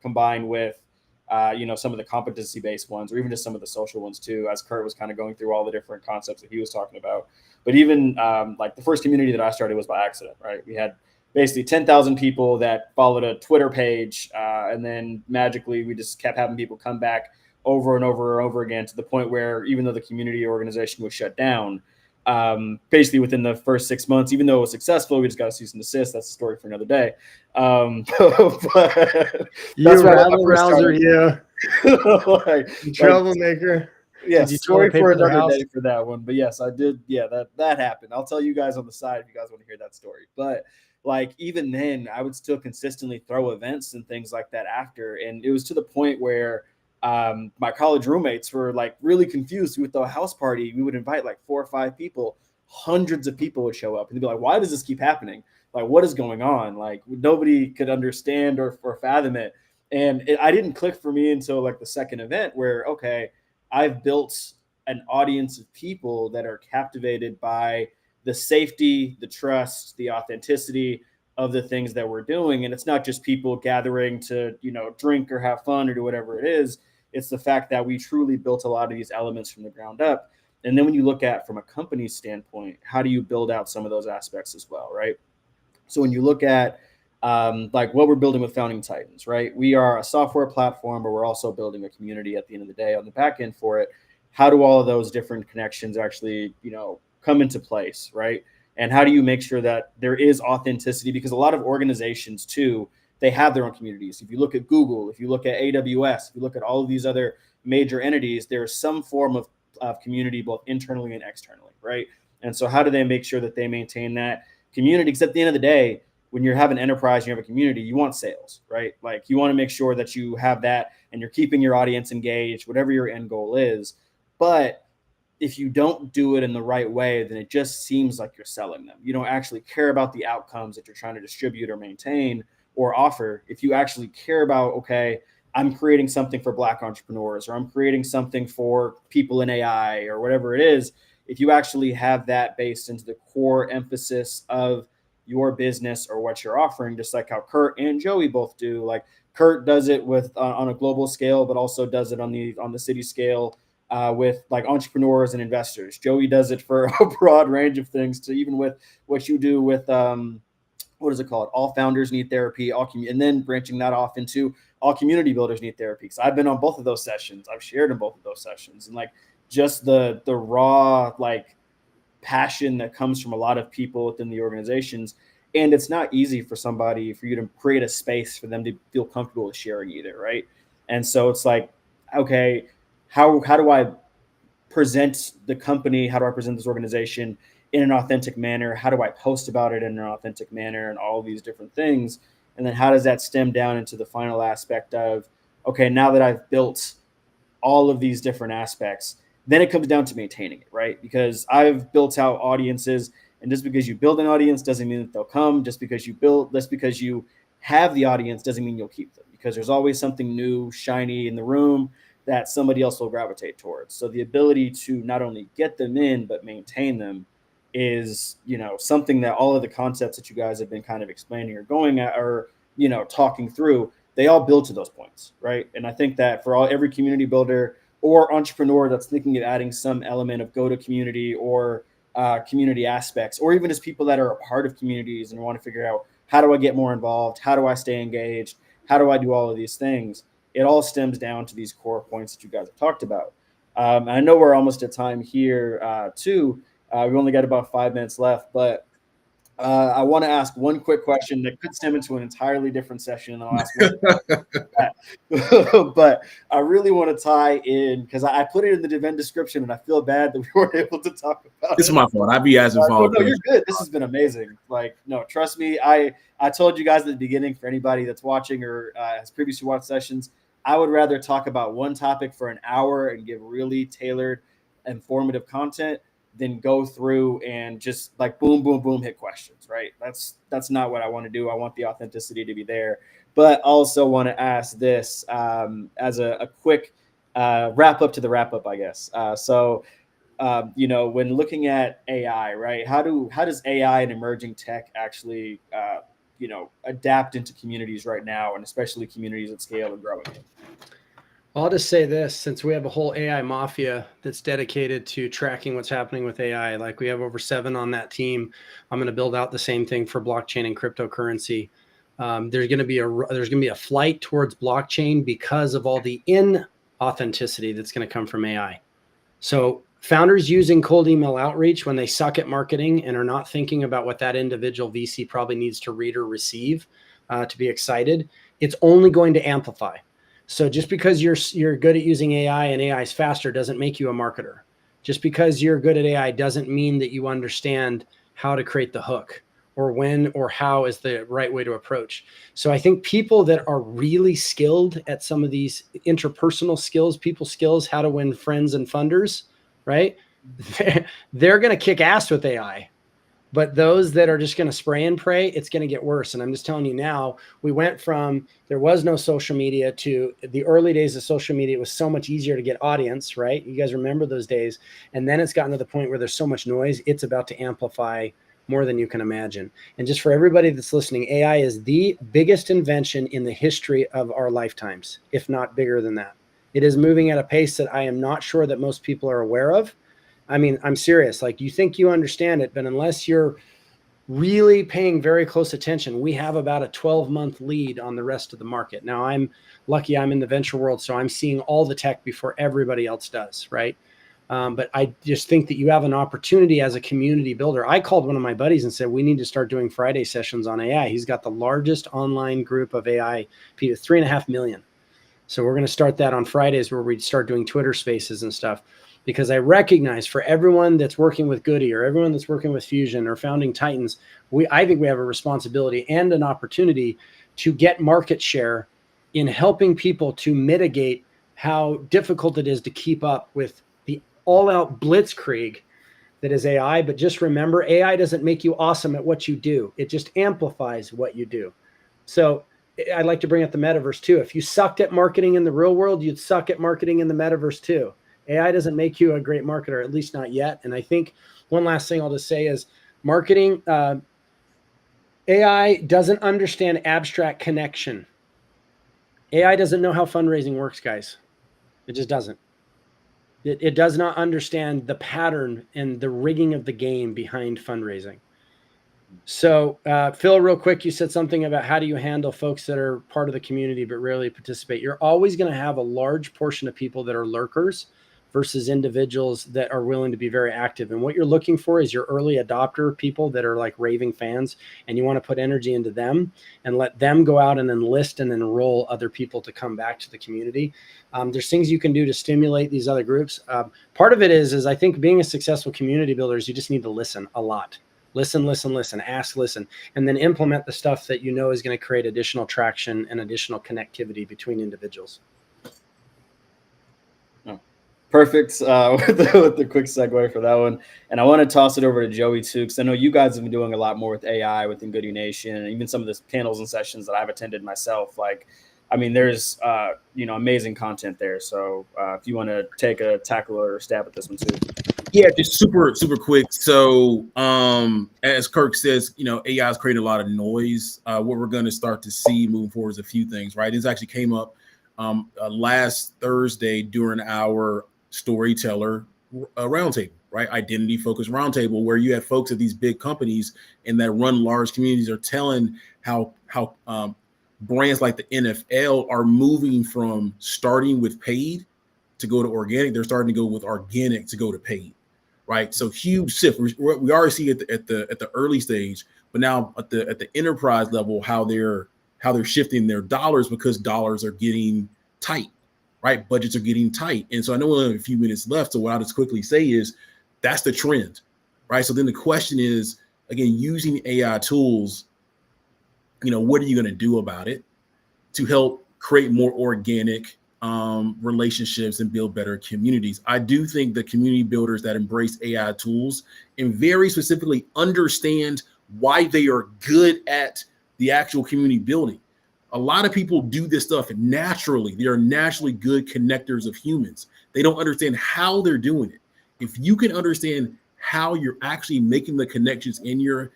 [SPEAKER 1] combined with some of the competency-based ones, or even just some of the social ones too, as Kurt was kind of going through all the different concepts that he was talking about. But even like the first community that I started was by accident, right? We had basically 10,000 people that followed a Twitter page. And then magically we just kept having people come back over and over and over again to the point where even though the community organization was shut down, basically within the first 6 months, even though it was successful, we just got a cease and desist. That's a story for another day. But
[SPEAKER 4] you rabble rouser, you like, troublemaker.
[SPEAKER 1] Yeah, story for another day for that one. But yes, I did. Yeah, that happened. I'll tell you guys on the side if you guys want to hear that story. But like even then, I would still consistently throw events and things like that after, and it was to the point where my college roommates were like really confused with the house party. We would invite like 4 or 5 people, hundreds of people would show up, and they'd be like, "Why does this keep happening? Like, what is going on?" Like nobody could understand or fathom it. And I didn't click for me until like the second event where, okay, I've built an audience of people that are captivated by the safety, the trust, the authenticity of the things that we're doing. And it's not just people gathering to, drink or have fun or do whatever it is. It's the fact that we truly built a lot of these elements from the ground up. And then when you look at from a company standpoint, how do you build out some of those aspects as well, right? So when you look at like what we're building with Founding Titans, right? We are a software platform, but we're also building a community at the end of the day on the back end for it. How do all of those different connections actually, come into place, right? And how do you make sure that there is authenticity? Because a lot of organizations too, they have their own communities. If you look at Google, if you look at AWS, if you look at all of these other major entities, there's some form of community both internally and externally, right? And so how do they make sure that they maintain that community? Because at the end of the day, when you have an enterprise, you have a community, you want sales, right? Like you want to make sure that you have that and you're keeping your audience engaged, whatever your end goal is. But if you don't do it in the right way, then it just seems like you're selling them. You don't actually care about the outcomes that you're trying to distribute or maintain or offer. If you actually care about, okay, I'm creating something for Black entrepreneurs, or I'm creating something for people in AI or whatever it is, if you actually have that based into the core emphasis of your business or what you're offering, just like how Kurt and Joey both do. Like Kurt does it with on a global scale, but also does it on the city scale with like entrepreneurs and investors. Joey does it for a broad range of things, to even with what you do with what is it called? All founders need therapy, and then branching that off into all community builders need therapy. So I've been on both of those sessions. I've shared in both of those sessions, and like just the raw like passion that comes from a lot of people within the organizations. And it's not easy for you to create a space for them to feel comfortable with sharing either, right? And so it's like, okay, how do I present the company? How do I present this organization in an authentic manner? How do I post about it in an authentic manner, and all of these different things? And then how does that stem down into the final aspect of, okay, now that I've built all of these different aspects, then it comes down to maintaining it, right? Because I've built out audiences, and just because you build an audience doesn't mean that they'll come. Just because you have the audience doesn't mean you'll keep them, because there's always something new, shiny in the room that somebody else will gravitate towards. So the ability to not only get them in, but maintain them is, something that all of the concepts that you guys have been kind of explaining or going at, or, talking through, they all build to those points, right? And I think that for every community builder or entrepreneur that's thinking of adding some element of go-to community or community aspects, or even just people that are a part of communities and want to figure out, how do I get more involved? How do I stay engaged? How do I do all of these things? It all stems down to these core points that you guys have talked about. I know we're almost at time here too. We've only got about 5 minutes left, but I want to ask one quick question that could stem into an entirely different session, and I'll ask one. But I really want to tie in, because I put it in the event description, and I feel bad that we weren't able to talk about
[SPEAKER 3] It's
[SPEAKER 1] it.
[SPEAKER 3] my fault. I'd be asking follow-up
[SPEAKER 1] No, you're
[SPEAKER 3] questions.
[SPEAKER 1] good. This has been amazing. Like, no, trust me. I told you guys at the beginning, for anybody that's watching or has previously watched sessions, I would rather talk about one topic for an hour and give really tailored, informative content than go through and just like boom, boom, boom, hit questions, right? That's not what I want to do. I want the authenticity to be there. But also want to ask this as a quick wrap up to the wrap up, I guess. When looking at AI, right? How does AI and emerging tech actually, adapt into communities right now, and especially communities at scale and growing?
[SPEAKER 4] I'll just say this, since we have a whole AI mafia that's dedicated to tracking what's happening with AI, like we have over 7 on that team. I'm going to build out the same thing for blockchain and cryptocurrency. There's going to be a flight towards blockchain because of all the inauthenticity that's going to come from AI. So founders using cold email outreach when they suck at marketing and are not thinking about what that individual VC probably needs to read or receive to be excited, it's only going to amplify. So just because you're good at using AI and AI is faster doesn't make you a marketer. Just because you're good at AI doesn't mean that you understand how to create the hook or when or how is the right way to approach. So I think people that are really skilled at some of these interpersonal skills, people skills, how to win friends and funders, right? They're going to kick ass with AI. But those that are just going to spray and pray, it's going to get worse. And I'm just telling you now, we went from there was no social media to the early days of social media. It was so much easier to get audience, right? You guys remember those days. And then it's gotten to the point where there's so much noise, it's about to amplify more than you can imagine. And just for everybody that's listening, AI is the biggest invention in the history of our lifetimes, if not bigger than that. It is moving at a pace that I am not sure that most people are aware of. I mean, I'm serious. Like, you think you understand it, but unless you're really paying very close attention, we have about a 12-month lead on the rest of the market. Now, I'm lucky I'm in the venture world, so I'm seeing all the tech before everybody else does, right? But I just think that you have an opportunity as a community builder. I called one of my buddies and said, we need to start doing Friday sessions on AI. He's got the largest online group of AI people, 3.5 million. So we're going to start that on Fridays, where we start doing Twitter spaces and stuff. Because I recognize for everyone that's working with Goodie or everyone that's working with Fusion or Founding Titans, I think we have a responsibility and an opportunity to get market share in helping people to mitigate how difficult it is to keep up with the all-out blitzkrieg that is AI. But just remember, AI doesn't make you awesome at what you do. It just amplifies what you do. So I'd like to bring up the metaverse too. If you sucked at marketing in the real world, you'd suck at marketing in the metaverse too. AI doesn't make you a great marketer, at least not yet. And I think one last thing I'll just say is marketing, AI doesn't understand abstract connection. AI doesn't know how fundraising works, guys. It just doesn't. It does not understand the pattern and the rigging of the game behind fundraising. So, Phil, real quick, you said something about how do you handle folks that are part of the community but rarely participate. You're always going to have a large portion of people that are lurkers versus individuals that are willing to be very active. And what you're looking for is your early adopter people that are like raving fans, and you want to put energy into them and let them go out and enlist and enroll other people to come back to the community. There's things you can do to stimulate these other groups. Part of it is I think being a successful community builder is you just need to listen a lot. Listen, ask, listen, and then implement the stuff that you know is going to create additional traction and additional connectivity between individuals.
[SPEAKER 1] Perfect with the quick segue for that one. And I want to toss it over to Joey too, because I know you guys have been doing a lot more with AI within Goodie Nation, and even some of the panels and sessions that I've attended myself. Like, I mean, there's amazing content there. So if you want to take a tackle or stab at this one too.
[SPEAKER 3] Yeah, just super quick. So as Kirk says, AI is creating a lot of noise. What we're going to start to see moving forward is a few things, right? This actually came up last Thursday during our storyteller roundtable, right? Identity focused roundtable, where you have folks at these big companies and that run large communities are telling how brands like the NFL are moving from starting with paid to go to organic. They're starting to go with organic to go to paid, right? So huge shift. We already see it at the early stage, but now at the enterprise level, how they're shifting their dollars because dollars are getting tight, right? Budgets are getting tight. And so I know we only have a few minutes left. So what I'll just quickly say is that's the trend, right? So then the question is, again, using AI tools, what are you going to do about it to help create more organic relationships and build better communities? I do think the community builders that embrace AI tools and very specifically understand why they are good at the actual community building. A lot of people do this stuff naturally. They are naturally good connectors of humans. They don't understand how they're doing it. If you can understand how you're actually making the connections in your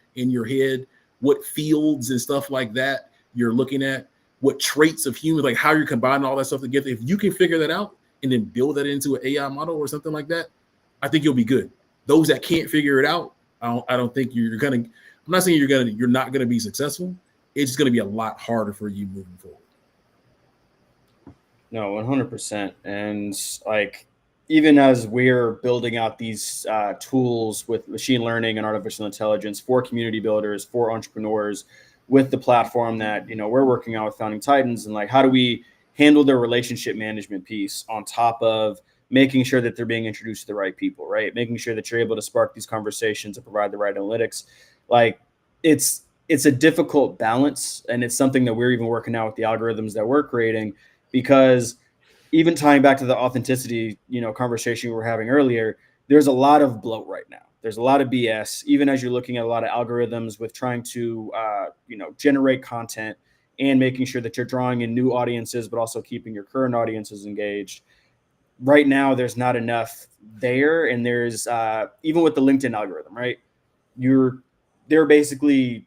[SPEAKER 3] head, what fields and stuff like that you're looking at, what traits of humans, like how you're combining all that stuff together. If you can figure that out and then build that into an AI model or something like that, I think you'll be good. Those that can't figure it out, I don't think you're gonna. I'm not saying you're not gonna be successful. It's just gonna be a lot harder for you moving forward.
[SPEAKER 1] No, 100%. And like, even as we're building out these tools with machine learning and artificial intelligence for community builders, for entrepreneurs, with the platform that we're working on with Founding Titans, and like, how do we handle their relationship management piece on top of making sure that they're being introduced to the right people, right? Making sure that you're able to spark these conversations and provide the right analytics. Like, it's a difficult balance, and it's something that we're even working out with the algorithms that we're creating, because even tying back to the authenticity, conversation we were having earlier, there's a lot of bloat right now. There's a lot of BS, even as you're looking at a lot of algorithms with trying to, generate content and making sure that you're drawing in new audiences, but also keeping your current audiences engaged. Right now, there's not enough there. And there's, even with the LinkedIn algorithm, right? They're basically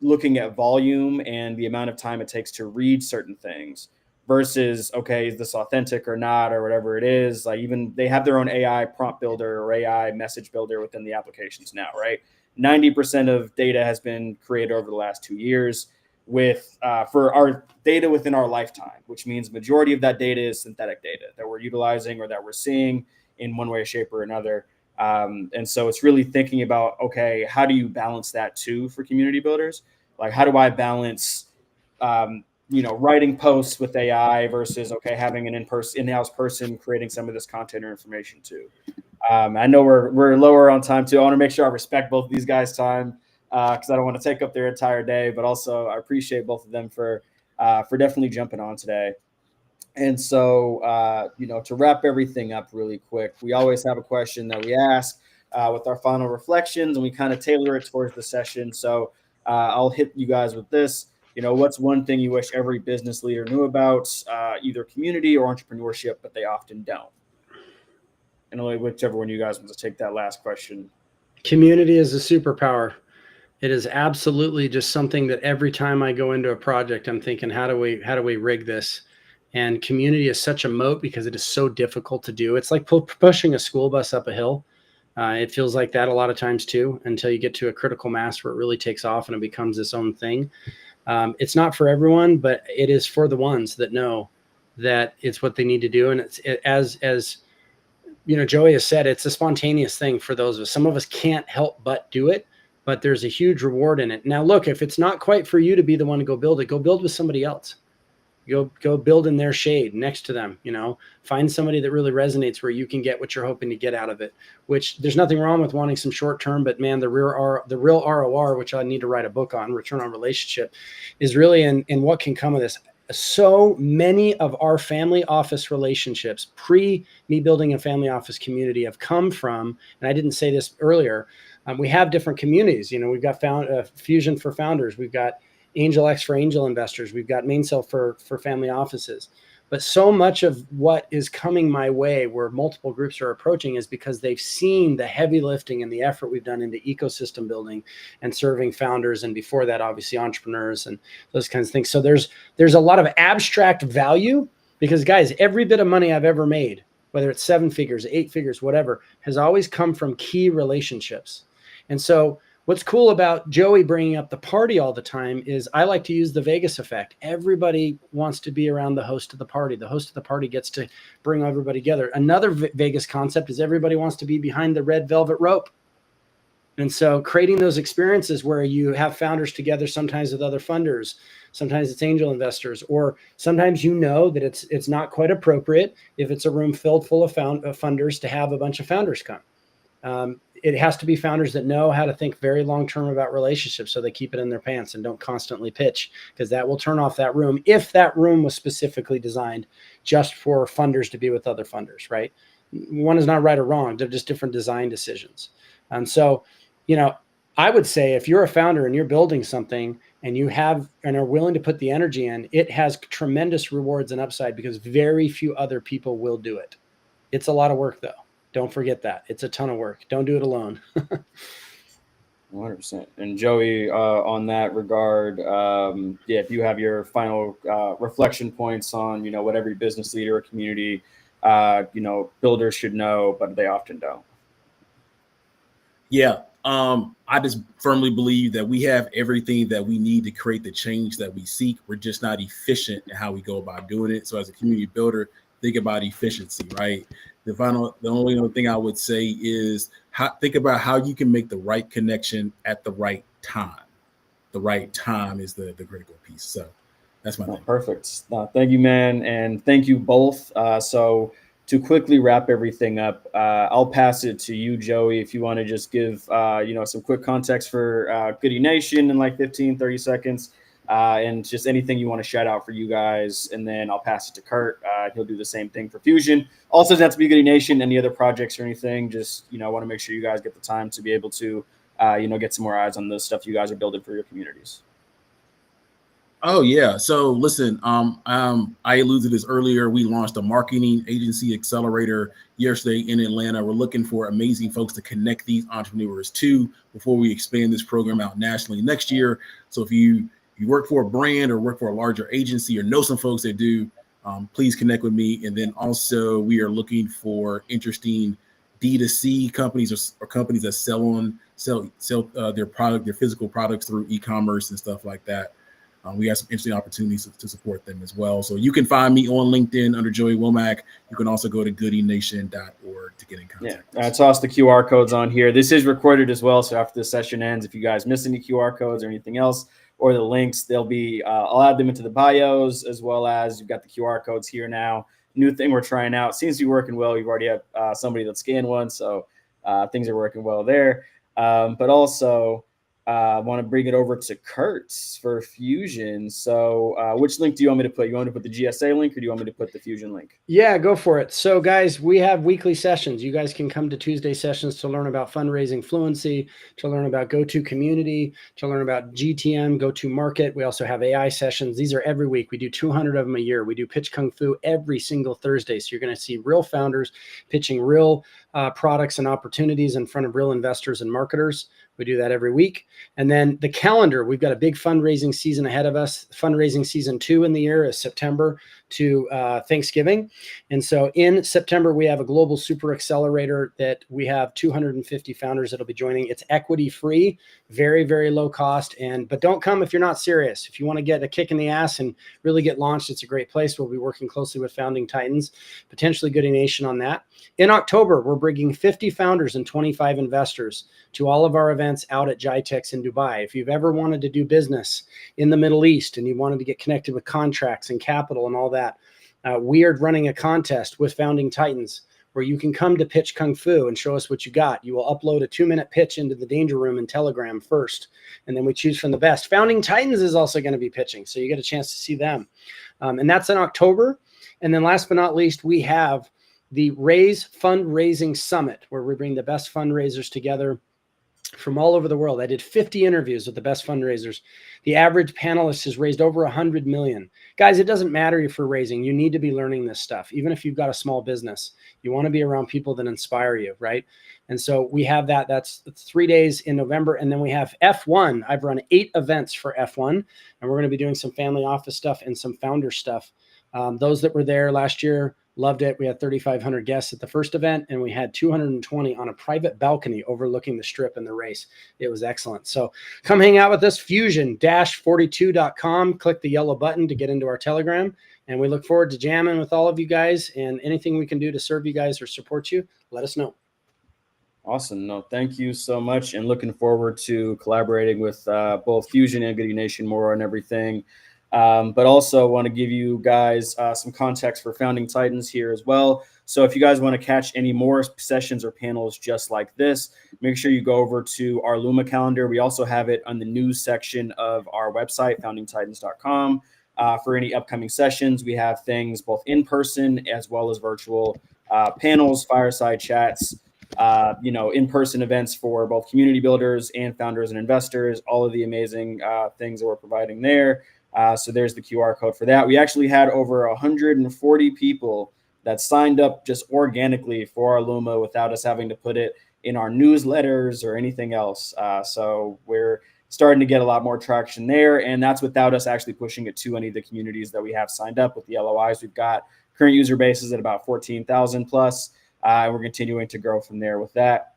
[SPEAKER 1] looking at volume and the amount of time it takes to read certain things versus, okay, is this authentic or not, or whatever it is. Like, even they have their own AI prompt builder or AI message builder within the applications now, right? 90% of data has been created over the last 2 years with for our data within our lifetime, which means majority of that data is synthetic data that we're utilizing or that we're seeing in one way, shape, or another. And so it's really thinking about, okay, how do you balance that too for community builders? Like, how do I balance writing posts with AI versus, okay, having an in-house person creating some of this content or information too. I know we're lower on time too. I want to make sure I respect both of these guys' time because I don't want to take up their entire day, but also I appreciate both of them for definitely jumping on today. And so, to wrap everything up really quick, we always have a question that we ask with our final reflections, and we kind of tailor it towards the session. So I'll hit you guys with this. What's one thing you wish every business leader knew about either community or entrepreneurship, but they often don't? And only whichever one you guys want to take that last question.
[SPEAKER 4] Community is a superpower. It is absolutely just something that every time I go into a project, I'm thinking, how do we rig this? And community is such a moat because it is so difficult to do. It's like pushing a school bus up a hill. It feels like that a lot of times too, until you get to a critical mass where it really takes off and it becomes its own thing. It's not for everyone, but it is for the ones that know that it's what they need to do. And as Joey has said, it's a spontaneous thing for those of us. Some of us can't help but do it, but there's a huge reward in it. Now, look, if it's not quite for you to be the one to go build it, go build with somebody else. Go build in their shade next to them, find somebody that really resonates where you can get what you're hoping to get out of it, which there's nothing wrong with wanting some short term, but man, the real ROR, which I need to write a book on, return on relationship, is really in what can come of this. So many of our family office relationships pre me building a family office community have come from, and I didn't say this earlier, we have different communities. We've got Fusion for founders. We've got Angel X for angel investors. We've got Mainsail for family offices. But so much of what is coming my way where multiple groups are approaching is because they've seen the heavy lifting and the effort we've done into ecosystem building and serving founders. And before that, obviously entrepreneurs and those kinds of things. So there's a lot of abstract value because, guys, every bit of money I've ever made, whether it's 7 figures, 8 figures, whatever, has always come from key relationships. And so What's cool about Joey bringing up the party all the time is I like to use the Vegas effect. Everybody wants to be around the host of the party. The host of the party gets to bring everybody together. Another Vegas concept is everybody wants to be behind the red velvet rope. And so creating those experiences where you have founders together, sometimes with other funders, sometimes it's angel investors, or sometimes that it's not quite appropriate if it's a room filled full of funders to have a bunch of founders come. It has to be founders that know how to think very long-term about relationships so they keep it in their pants and don't constantly pitch, because that will turn off that room if that room was specifically designed just for funders to be with other funders, right? One is not right or wrong. They're just different design decisions. And so, I would say if you're a founder and you're building something and you have and are willing to put the energy in, it has tremendous rewards and upside because very few other people will do it. It's a lot of work though. Don't forget that. It's a ton of work. Don't do it alone.
[SPEAKER 1] 100%. And Joey, on that regard, if you have your final reflection points on, what every business leader or community, builders should know, but they often don't.
[SPEAKER 3] Yeah. I just firmly believe that we have everything that we need to create the change that we seek. We're just not efficient in how we go about doing it. So as a community builder, think about efficiency, right? The only other thing I would say is think about how you can make the right connection at the right time. The right time is the critical piece. So that's my thing.
[SPEAKER 1] Perfect. Thank you, man. And thank you both. So to quickly wrap everything up, I'll pass it to you, Joey, if you want to just give, some quick context for Goodie Nation in like 15, 30 seconds. And just anything you want to shout out for you guys. And then I'll pass it to Kurt. He'll do the same thing for Fusion. Also, doesn't have to be Goodie Nation, any other projects or anything. Just, want to make sure you guys get the time to be able to, get some more eyes on the stuff you guys are building for your communities.
[SPEAKER 3] Oh, yeah. So listen, I alluded to this earlier. We launched a marketing agency accelerator yesterday in Atlanta. We're looking for amazing folks to connect these entrepreneurs to before we expand this program out nationally next year. So if you work for a brand or work for a larger agency or know some folks that do, please connect with me. And then also we are looking for interesting D2C companies or companies that sell their physical products through e-commerce and stuff like that. We have some interesting opportunities to support them as well. So you can find me on LinkedIn under Joey Womack. You can also go to goodienation.org to get in contact.
[SPEAKER 1] Yeah, I tossed the QR codes on here. This is recorded as well. So after this session ends, if you guys miss any QR codes or anything else or the links, they'll be, I'll add them into the bios, as well as you've got the QR codes here now. New thing we're trying out. Seems to be working well. You've already have somebody that scanned one. So things are working well there. But also, I want to bring it over to Kurtz for Fusion. So which link do you want me to put? You want me to put the GSA link or do you want me to put the Fusion link?
[SPEAKER 4] Yeah, go for it. So guys, we have weekly sessions. You guys can come to Tuesday sessions to learn about fundraising fluency, to learn about go-to community, to learn about GTM, go-to market. We also have AI sessions. These are every week. We do 200 of them a year. We do Pitch Kung Fu every single Thursday. So you're going to see real founders pitching real products and opportunities in front of real investors and marketers. We do that every week. And then the calendar, we've got a big fundraising season ahead of us. Fundraising season 2 in the year is September to Thanksgiving. And so in September, we have a global super accelerator that we have 250 founders that'll be joining. It's equity free, very, very low cost. But don't come if you're not serious. If you want to get a kick in the ass and really get launched, it's a great place. We'll be working closely with Founding Titans, potentially Goodie Nation on that. In October, we're bringing 50 founders and 25 investors to all of our events out at GITEX in Dubai. If you've ever wanted to do business in the Middle East and you wanted to get connected with contracts and capital and all that, we are running a contest with Founding Titans where you can come to Pitch Kung Fu and show us what you got. You will upload a 2-minute pitch into the Danger Room in Telegram first, and then we choose from the best. Founding Titans is also going to be pitching, so you get a chance to see them. And that's in October. And then last but not least, we have the Raise Fundraising Summit, where we bring the best fundraisers together from all over the world. I did 50 interviews with the best fundraisers. The average panelist has raised over 100 million. Guys, it doesn't matter if you're raising. You need to be learning this stuff. Even if you've got a small business, you want to be around people that inspire you, right? And so we have that. That's 3 days in November. And then we have F1. I've run 8 events for F1, and we're going to be doing some family office stuff and some founder stuff. Those that were there last year Loved it. We had 3,500 guests at the first event, and we had 220 on a private balcony overlooking the strip and the race. It was excellent. So come hang out with us, fusion-42.com. Click the yellow button to get into our Telegram. And we look forward to jamming with all of you guys, and anything we can do to serve you guys or support you, let us know.
[SPEAKER 1] Awesome. No, thank you so much. And looking forward to collaborating with both Fusion and Goodie Nation more on everything. But also want to give you guys some context for Founding Titans here as well. So if you guys want to catch any more sessions or panels just like this, make sure you go over to our Luma calendar. We also have it on the news section of our website, foundingtitans.com. For any upcoming sessions, we have things both in person as well as virtual panels, fireside chats, in-person events for both community builders and founders and investors, all of the amazing things that we're providing there. So there's the QR code for that. We actually had over 140 people that signed up just organically for our Luma without us having to put it in our newsletters or anything else. So we're starting to get a lot more traction there. And that's without us actually pushing it to any of the communities that we have signed up with the LOIs. We've got current user bases at about 14,000 plus. And we're continuing to grow from there with that.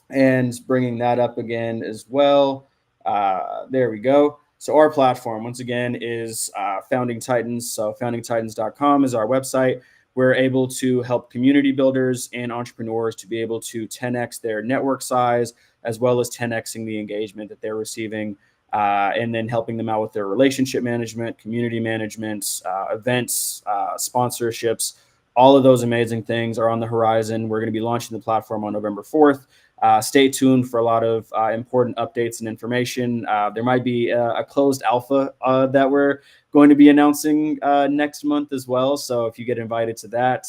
[SPEAKER 1] And bringing that up again as well. There we go. So our platform, once again, is Founding Titans. So foundingtitans.com is our website. We're able to help community builders and entrepreneurs to be able to 10x their network size, as well as 10xing the engagement that they're receiving, and then helping them out with their relationship management, community management, events, sponsorships. All of those amazing things are on the horizon. We're going to be launching the platform on November 4th. Stay tuned for a lot of important updates and information. There might be a closed alpha that we're going to be announcing next month as well. So if you get invited to that,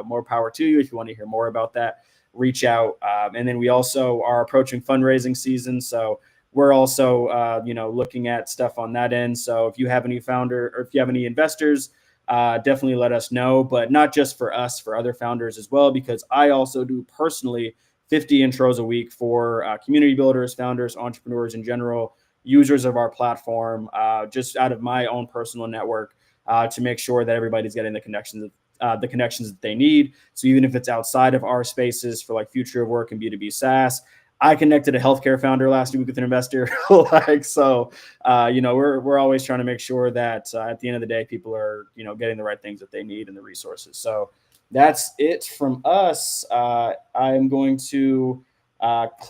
[SPEAKER 1] more power to you. If you want to hear more about that, reach out. And then we also are approaching fundraising season. So we're also, looking at stuff on that end. So if you have any founder or if you have any investors, definitely let us know, but not just for us, for other founders as well, because I also do personally 50 intros a week for community builders, founders, entrepreneurs in general, users of our platform, just out of my own personal network, to make sure that everybody's getting the connections that they need. So even if it's outside of our spaces for like future of work and B2B SaaS, I connected a healthcare founder last week with an investor. We're always trying to make sure that at the end of the day, people are, getting the right things that they need and the resources. So that's it from us. I'm going to close.